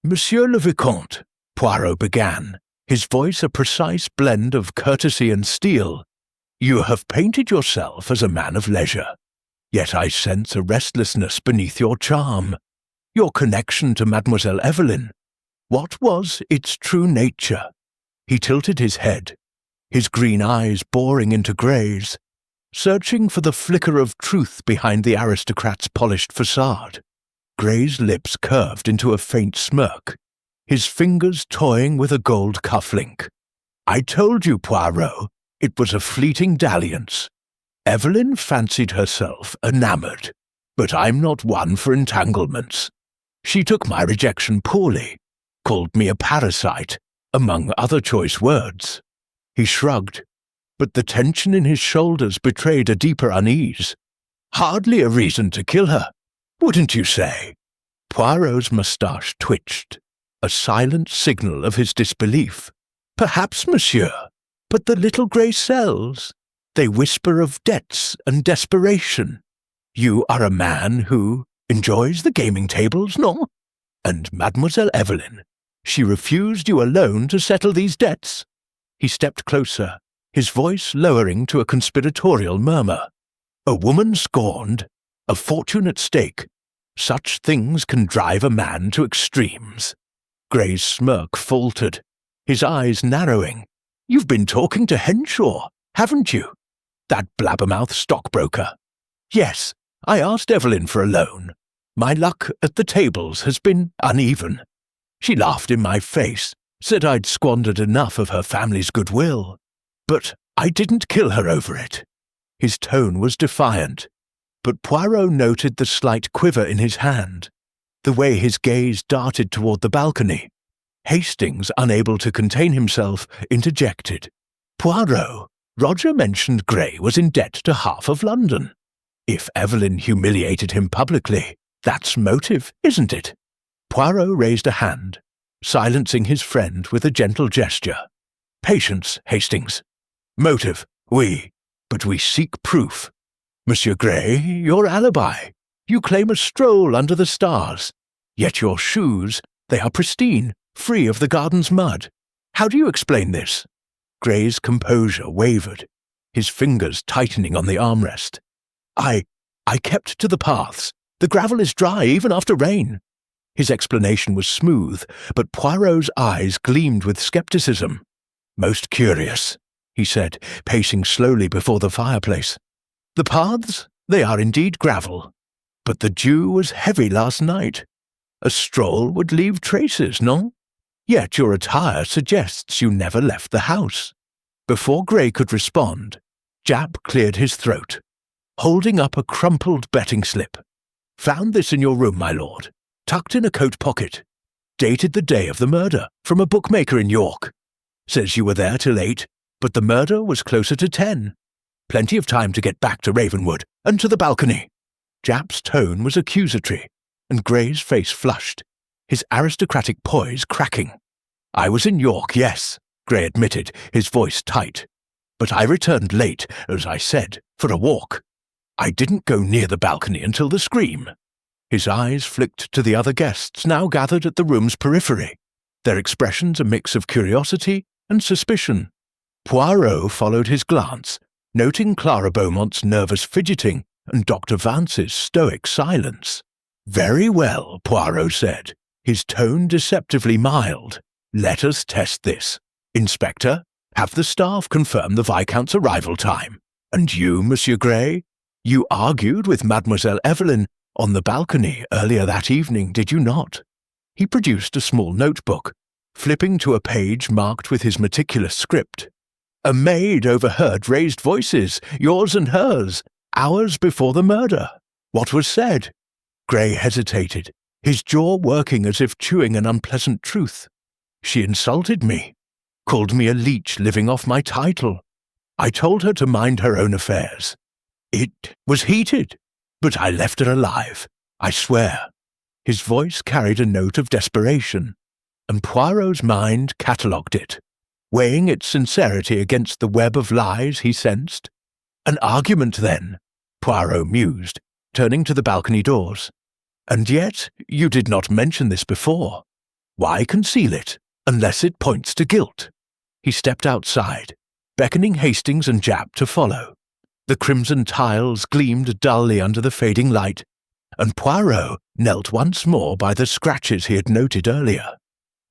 "Monsieur le Vicomte," Poirot began, his voice a precise blend of courtesy and steel, "you have painted yourself as a man of leisure. Yet I sense a restlessness beneath your charm. Your connection to Mademoiselle Evelyn. What was its true nature?" He tilted his head, his green eyes boring into Grey's, searching for the flicker of truth behind the aristocrat's polished facade. Grey's lips curved into a faint smirk, his fingers toying with a gold cufflink. "I told you, Poirot, it was a fleeting dalliance. Evelyn fancied herself enamoured, but I'm not one for entanglements. She took my rejection poorly, called me a parasite, among other choice words." He shrugged, but the tension in his shoulders betrayed a deeper unease. "Hardly a reason to kill her, wouldn't you say?" Poirot's moustache twitched, a silent signal of his disbelief. "Perhaps, monsieur, but the little grey cells, they whisper of debts and desperation. You are a man who enjoys the gaming tables, no? And Mademoiselle Evelyn, she refused you alone to settle these debts." He stepped closer, his voice lowering to a conspiratorial murmur. "A woman scorned, a fortune at stake. Such things can drive a man to extremes." Grey's smirk faltered, his eyes narrowing. "You've been talking to Henshaw, haven't you? That blabbermouth stockbroker." "Yes, I asked Evelyn for a loan. My luck at the tables has been uneven. She laughed in my face, said I'd squandered enough of her family's goodwill. But I didn't kill her over it." His tone was defiant, but Poirot noted the slight quiver in his hand, the way his gaze darted toward the balcony. Hastings, unable to contain himself, interjected. "Poirot, Roger mentioned Grey was in debt to half of London. If Evelyn humiliated him publicly, that's motive, isn't it?" Poirot raised a hand, silencing his friend with a gentle gesture. "Patience, Hastings. Motive, oui, but we seek proof. Monsieur Grey, your alibi. You claim a stroll under the stars. Yet your shoes, they are pristine, free of the garden's mud. How do you explain this?" Grey's composure wavered, his fingers tightening on the armrest. I kept to the paths. The gravel is dry even after rain." His explanation was smooth, but Poirot's eyes gleamed with scepticism. "Most curious," he said, pacing slowly before the fireplace. "The paths, they are indeed gravel, but the dew was heavy last night. A stroll would leave traces, no? Yet your attire suggests you never left the house." Before Grey could respond, Japp cleared his throat, holding up a crumpled betting slip. "Found this in your room, my lord, tucked in a coat pocket. Dated the day of the murder, from a bookmaker in York. Says you were there till 8, but the murder was closer to 10. Plenty of time to get back to Ravenwood and to the balcony." Japp's tone was accusatory, and Grey's face flushed, his aristocratic poise cracking. "I was in York, yes," Grey admitted, his voice tight. "But I returned late, as I said, for a walk. I didn't go near the balcony until the scream." His eyes flicked to the other guests now gathered at the room's periphery, their expressions a mix of curiosity and suspicion. Poirot followed his glance, noting Clara Beaumont's nervous fidgeting and Dr. Vance's stoic silence. "Very well," Poirot said, his tone deceptively mild. "Let us test this. Inspector, have the staff confirm the Viscount's arrival time. And you, Monsieur Gray? You argued with Mademoiselle Evelyn on the balcony earlier that evening, did you not?" He produced a small notebook, flipping to a page marked with his meticulous script. "A maid overheard raised voices, yours and hers, hours before the murder. What was said?" Gray hesitated, his jaw working as if chewing an unpleasant truth. "She insulted me, called me a leech living off my title. I told her to mind her own affairs. It was heated, but I left her alive, I swear." His voice carried a note of desperation, and Poirot's mind catalogued it, weighing its sincerity against the web of lies he sensed. "An argument, then," Poirot mused, turning to the balcony doors. "And yet you did not mention this before. Why conceal it, unless it points to guilt?" He stepped outside, beckoning Hastings and Japp to follow. The crimson tiles gleamed dully under the fading light, and Poirot knelt once more by the scratches he had noted earlier.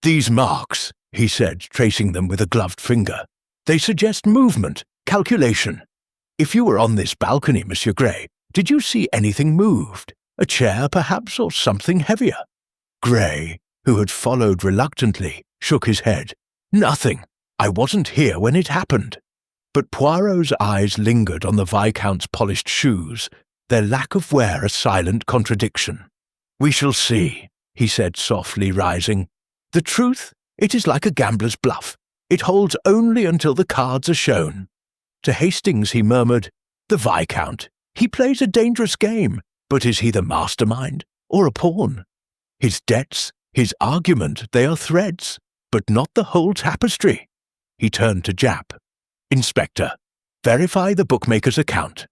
"These marks," he said, tracing them with a gloved finger, "they suggest movement, calculation. If you were on this balcony, Monsieur Gray, did you see anything moved? A chair, perhaps, or something heavier?" Gray, who had followed reluctantly, shook his head. "Nothing. I wasn't here when it happened." But Poirot's eyes lingered on the Viscount's polished shoes, their lack of wear a silent contradiction. "We shall see," he said softly, rising. "The truth, it is like a gambler's bluff. It holds only until the cards are shown." To Hastings he murmured, "The Viscount. He plays a dangerous game, but is he the mastermind or a pawn? His debts, his argument, they are threads, but not the whole tapestry." He turned to Japp. "Inspector, verify the bookmaker's account,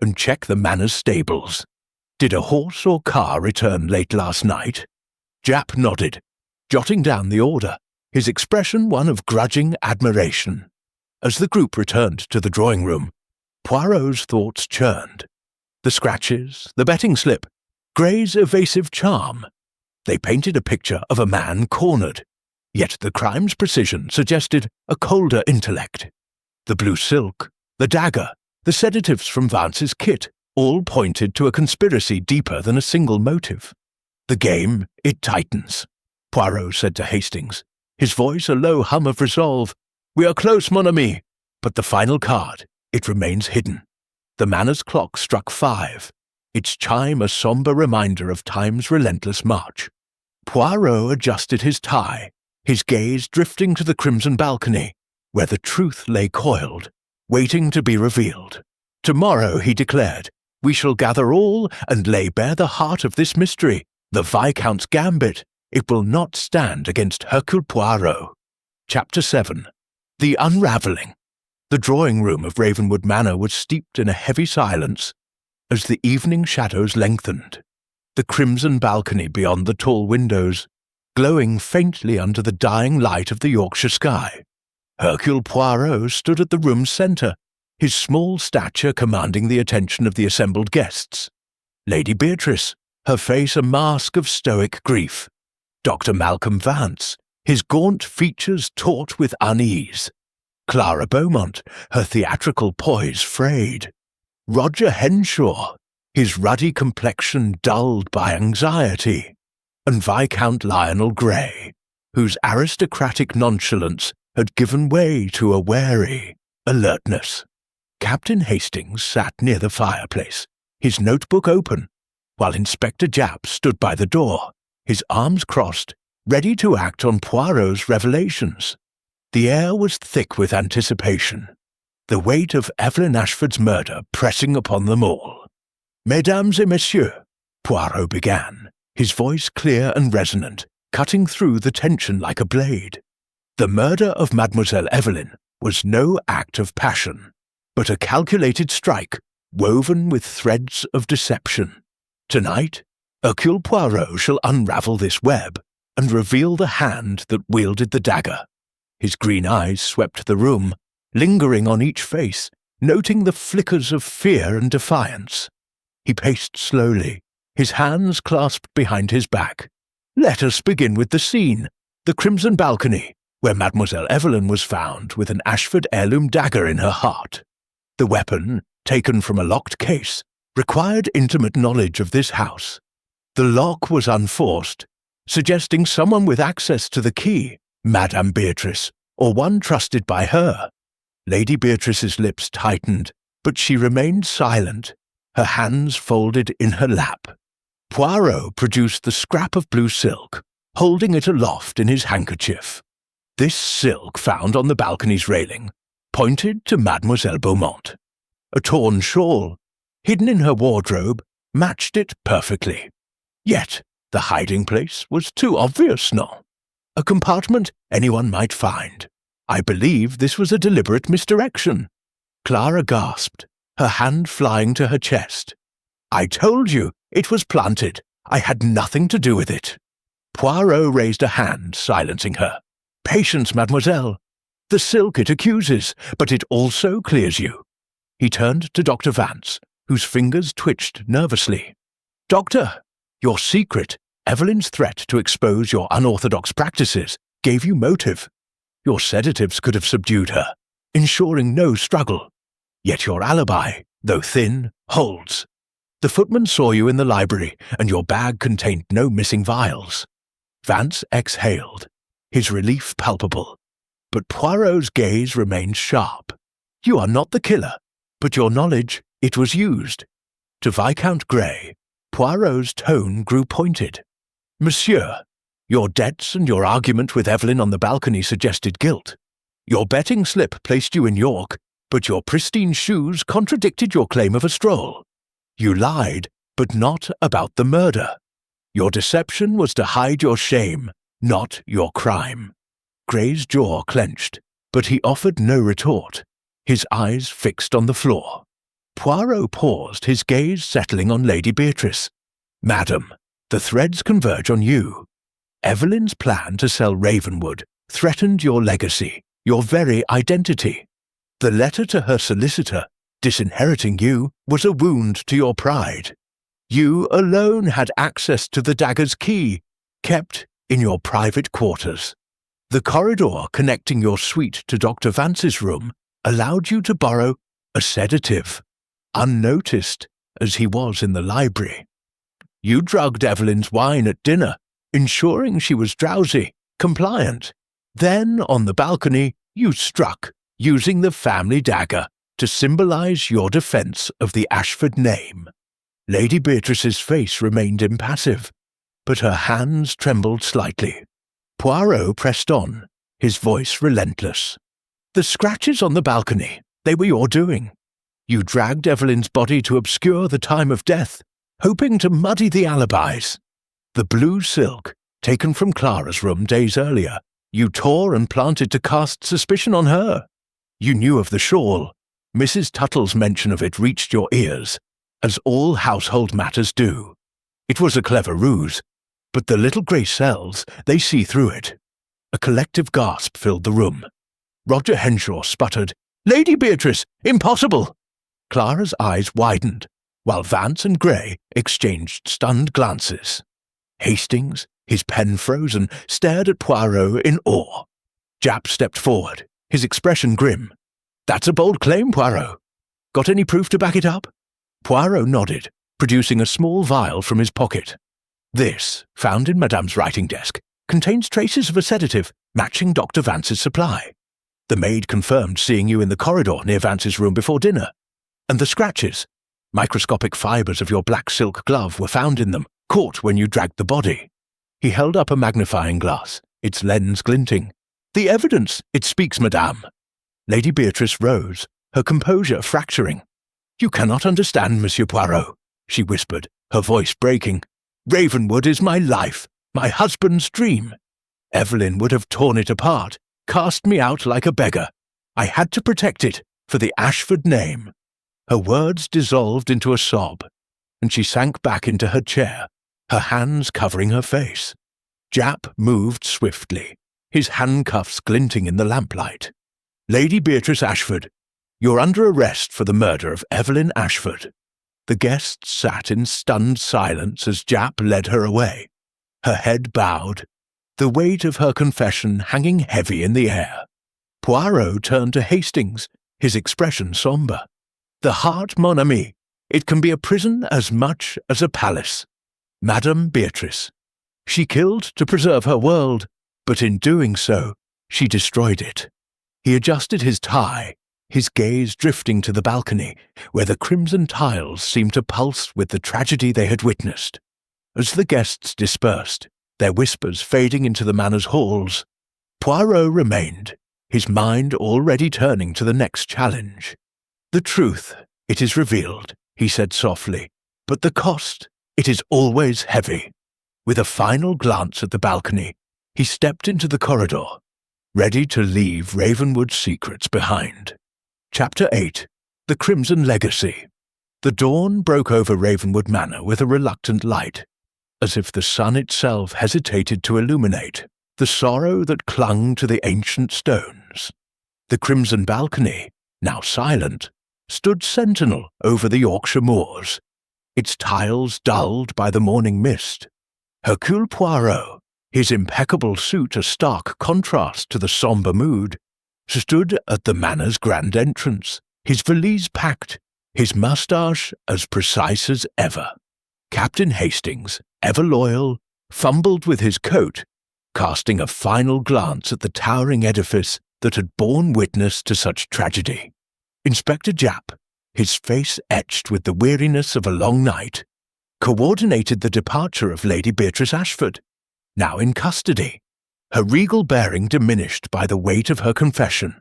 and check the Manor's stables. Did a horse or car return late last night?" Japp nodded, jotting down the order, his expression one of grudging admiration. As the group returned to the drawing-room, Poirot's thoughts churned. The scratches, the betting slip, Gray's evasive charm. They painted a picture of a man cornered, yet the crime's precision suggested a colder intellect. The blue silk, the dagger, the sedatives from Vance's kit all pointed to a conspiracy deeper than a single motive. "The game, it tightens," Poirot said to Hastings, his voice a low hum of resolve. "We are close, mon ami, but the final card, it remains hidden." The Manor's clock struck 5, its chime a sombre reminder of time's relentless march. Poirot adjusted his tie, his gaze drifting to the crimson balcony, where the truth lay coiled, waiting to be revealed. "Tomorrow," he declared, "we shall gather all and lay bare the heart of this mystery, the Viscount's gambit. It will not stand against Hercule Poirot." Chapter 7. The Unravelling. The drawing-room of Ravenwood Manor was steeped in a heavy silence as the evening shadows lengthened. The crimson balcony beyond the tall windows, glowing faintly under the dying light of the Yorkshire sky. Hercule Poirot stood at the room's centre, his small stature commanding the attention of the assembled guests. Lady Beatrice, her face a mask of stoic grief. Dr. Malcolm Vance, his gaunt features taut with unease. Clara Beaumont, her theatrical poise frayed. Roger Henshaw, his ruddy complexion dulled by anxiety. And Viscount Lionel Gray, whose aristocratic nonchalance had given way to a wary alertness. Captain Hastings sat near the fireplace, his notebook open, while Inspector Japp stood by the door, his arms crossed, ready to act on Poirot's revelations. The air was thick with anticipation, the weight of Evelyn Ashford's murder pressing upon them all. "Mesdames et messieurs," Poirot began, his voice clear and resonant, cutting through the tension like a blade. "The murder of Mademoiselle Evelyn was no act of passion, but a calculated strike woven with threads of deception. Tonight, Hercule Poirot shall unravel this web and reveal the hand that wielded the dagger." His green eyes swept the room, lingering on each face, noting the flickers of fear and defiance. He paced slowly, his hands clasped behind his back. Let us begin with the scene, the crimson balcony, where Mademoiselle Evelyn was found with an Ashford heirloom dagger in her heart. The weapon, taken from a locked case, required intimate knowledge of this house. The lock was unforced, suggesting someone with access to the key, Madame Beatrice, or one trusted by her. Lady Beatrice's lips tightened, but she remained silent, her hands folded in her lap. Poirot produced the scrap of blue silk, holding it aloft in his handkerchief. This silk found on the balcony's railing pointed to Mademoiselle Beaumont. A torn shawl, hidden in her wardrobe, matched it perfectly. Yet the hiding place was too obvious, no? A compartment anyone might find. I believe this was a deliberate misdirection. Clara gasped, her hand flying to her chest. I told you, it was planted. I had nothing to do with it. Poirot raised a hand, silencing her. Patience, mademoiselle. The silk it accuses, but it also clears you. He turned to Dr. Vance, whose fingers twitched nervously. Doctor, your secret, Evelyn's threat to expose your unorthodox practices, gave you motive. Your sedatives could have subdued her, ensuring no struggle. Yet your alibi, though thin, holds. The footman saw you in the library, and your bag contained no missing vials. Vance exhaled, his relief palpable. But Poirot's gaze remained sharp. You are not the killer, but your knowledge, it was used. To Viscount Grey, Poirot's tone grew pointed. Monsieur, your debts and your argument with Evelyn on the balcony suggested guilt. Your betting slip placed you in York, but your pristine shoes contradicted your claim of a stroll. You lied, but not about the murder. Your deception was to hide your shame, not your crime. Grey's jaw clenched, but he offered no retort, his eyes fixed on the floor. Poirot paused, his gaze settling on Lady Beatrice. Madam, the threads converge on you. Evelyn's plan to sell Ravenwood threatened your legacy, your very identity. The letter to her solicitor, disinheriting you, was a wound to your pride. You alone had access to the dagger's key, kept in your private quarters. The corridor connecting your suite to Dr. Vance's room allowed you to borrow a sedative, unnoticed as he was in the library. You drugged Evelyn's wine at dinner, ensuring she was drowsy, compliant. Then, on the balcony, you struck, using the family dagger to symbolize your defense of the Ashford name. Lady Beatrice's face remained impassive, but her hands trembled slightly. Poirot pressed on, his voice relentless. The scratches on the balcony, they were your doing. You dragged Evelyn's body to obscure the time of death, hoping to muddy the alibis. The blue silk, taken from Clara's room days earlier, you tore and planted to cast suspicion on her. You knew of the shawl. Mrs. Tuttle's mention of it reached your ears, as all household matters do. It was a clever ruse, but the little grey cells, they see through it. A collective gasp filled the room. Roger Henshaw sputtered, Lady Beatrice, impossible! Clara's eyes widened, while Vance and Grey exchanged stunned glances. Hastings, his pen frozen, stared at Poirot in awe. Japp stepped forward, his expression grim. That's a bold claim, Poirot. Got any proof to back it up? Poirot nodded, producing a small vial from his pocket. This, found in Madame's writing desk, contains traces of a sedative matching Dr. Vance's supply. The maid confirmed seeing you in the corridor near Vance's room before dinner. And the scratches, microscopic fibres of your black silk glove were found in them, caught when you dragged the body. He held up a magnifying glass, its lens glinting. The evidence, it speaks, Madame. Lady Beatrice rose, her composure fracturing. You cannot understand, Monsieur Poirot, she whispered, her voice breaking. Ravenwood is my life, my husband's dream. Evelyn would have torn it apart, cast me out like a beggar. I had to protect it, for the Ashford name. Her words dissolved into a sob, and she sank back into her chair, her hands covering her face. Japp moved swiftly, his handcuffs glinting in the lamplight. Lady Beatrice Ashford, you're under arrest for the murder of Evelyn Ashford." The guests sat in stunned silence as Jap led her away, her head bowed, the weight of her confession hanging heavy in the air. Poirot turned to Hastings, his expression sombre. "The heart, mon ami, it can be a prison as much as a palace. Madame Beatrice. She killed to preserve her world, but in doing so, she destroyed it." He adjusted his tie, his gaze drifting to the balcony, where the crimson tiles seemed to pulse with the tragedy they had witnessed. As the guests dispersed, their whispers fading into the manor's halls, Poirot remained, his mind already turning to the next challenge. "The truth, it is revealed," he said softly, "but the cost, it is always heavy." With a final glance at the balcony, he stepped into the corridor, ready to leave Ravenwood's secrets behind. Chapter 8. The Crimson Legacy. The dawn broke over Ravenwood Manor with a reluctant light, as if the sun itself hesitated to illuminate the sorrow that clung to the ancient stones. The crimson balcony, now silent, stood sentinel over the Yorkshire moors, its tiles dulled by the morning mist. Hercule Poirot, his impeccable suit a stark contrast to the sombre mood, stood at the manor's grand entrance, his valise packed, his moustache as precise as ever. Captain Hastings, ever loyal, fumbled with his coat, casting a final glance at the towering edifice that had borne witness to such tragedy. Inspector Japp, his face etched with the weariness of a long night, coordinated the departure of Lady Beatrice Ashford, now in custody, her regal bearing diminished by the weight of her confession.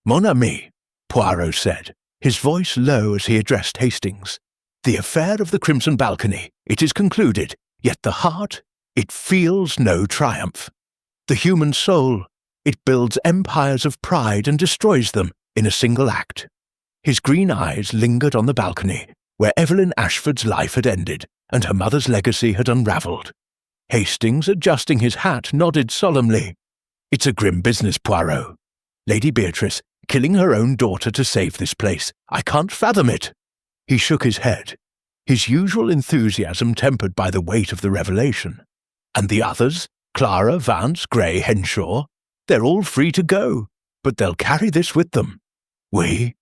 "Mon ami," Poirot said, his voice low as he addressed Hastings, "the affair of the crimson balcony, it is concluded, yet the heart, it feels no triumph. The human soul, it builds empires of pride and destroys them in a single act." His green eyes lingered on the balcony, where Evelyn Ashford's life had ended and her mother's legacy had unravelled. Hastings, adjusting his hat, nodded solemnly. "It's a grim business, Poirot. Lady Beatrice, killing her own daughter to save this place. I can't fathom it." He shook his head, his usual enthusiasm tempered by the weight of the revelation. "And the others, Clara, Vance, Gray, Henshaw, they're all free to go, but they'll carry this with them." "We?"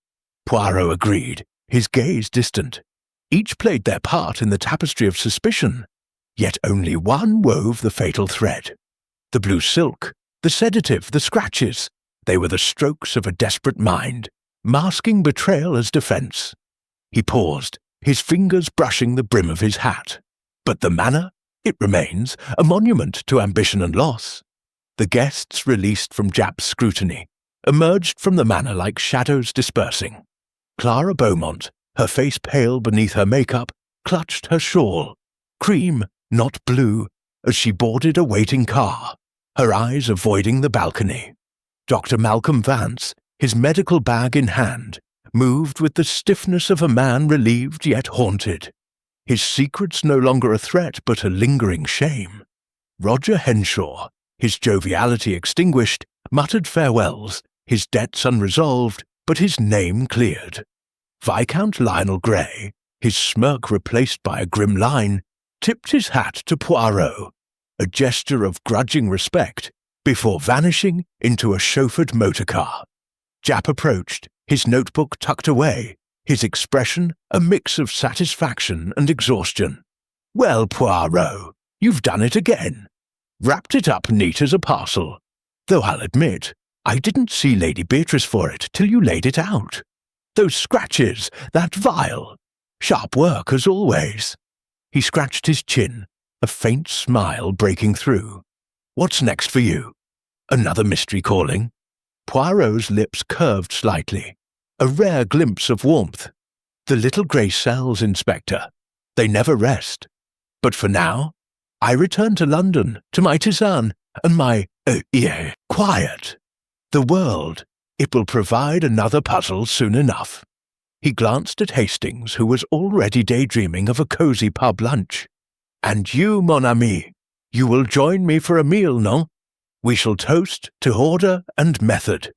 Poirot agreed, his gaze distant. Each played their part in the tapestry of suspicion, yet only one wove the fatal thread. The blue silk, the sedative, the scratches, they were the strokes of a desperate mind, masking betrayal as defense. He paused, his fingers brushing the brim of his hat. But the manor, it remains, a monument to ambition and loss. The guests, released from Japp's scrutiny, emerged from the manor like shadows dispersing. Clara Beaumont, her face pale beneath her makeup, clutched her shawl, cream, not blue, as she boarded a waiting car, her eyes avoiding the balcony. Dr. Malcolm Vance, his medical bag in hand, moved with the stiffness of a man relieved yet haunted. His secrets no longer a threat but a lingering shame. Roger Henshaw, his joviality extinguished, muttered farewells, his debts unresolved, but his name cleared. Viscount Lionel Grey, his smirk replaced by a grim line, tipped his hat to Poirot, a gesture of grudging respect, before vanishing into a chauffeured motor car. Japp approached, his notebook tucked away, his expression a mix of satisfaction and exhaustion. "Well, Poirot, you've done it again. Wrapped it up neat as a parcel. Though I'll admit, I didn't see Lady Beatrice for it till you laid it out. Those scratches, that vial. Sharp work, as always." He scratched his chin, a faint smile breaking through. "What's next for you? Another mystery calling?" Poirot's lips curved slightly, a rare glimpse of warmth. "The little grey cells, Inspector. They never rest. But for now, I return to London, to my tisane, and my, quiet. The world, it will provide another puzzle soon enough." He glanced at Hastings, who was already daydreaming of a cosy pub lunch. "And you, mon ami, you will join me for a meal, non? We shall toast to order and method."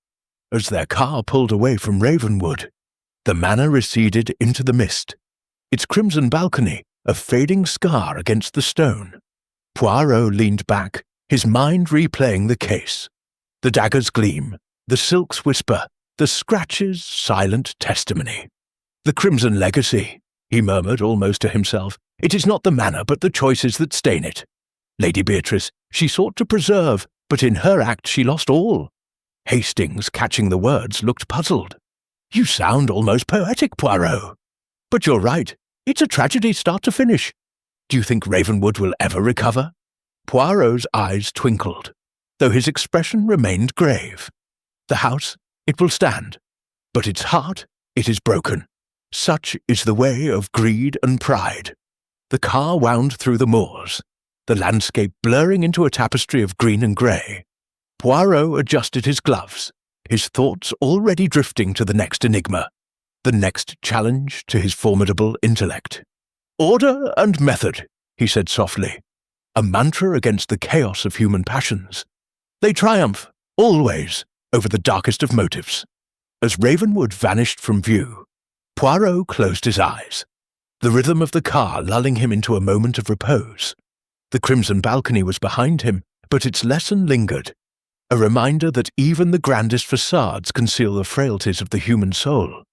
As their car pulled away from Ravenwood, the manor receded into the mist, its crimson balcony a fading scar against the stone. Poirot leaned back, his mind replaying the case. The dagger's gleam, the silk's whisper, the scratches' silent testimony. The crimson legacy, he murmured almost to himself. It is not the manner but the choices that stain it. Lady Beatrice, she sought to preserve, but in her act she lost all. Hastings, catching the words, looked puzzled. You sound almost poetic, Poirot. But you're right. It's a tragedy start to finish. Do you think Ravenwood will ever recover? Poirot's eyes twinkled, though his expression remained grave. The house, it will stand, but its heart, it is broken. Such is the way of greed and pride. The car wound through the moors, the landscape blurring into a tapestry of green and grey. Poirot adjusted his gloves, his thoughts already drifting to the next enigma, the next challenge to his formidable intellect. Order and method, he said softly, a mantra against the chaos of human passions. They triumph, always, over the darkest of motives. As Ravenwood vanished from view, Poirot closed his eyes, the rhythm of the car lulling him into a moment of repose. The crimson balcony was behind him, but its lesson lingered, a reminder that even the grandest facades conceal the frailties of the human soul.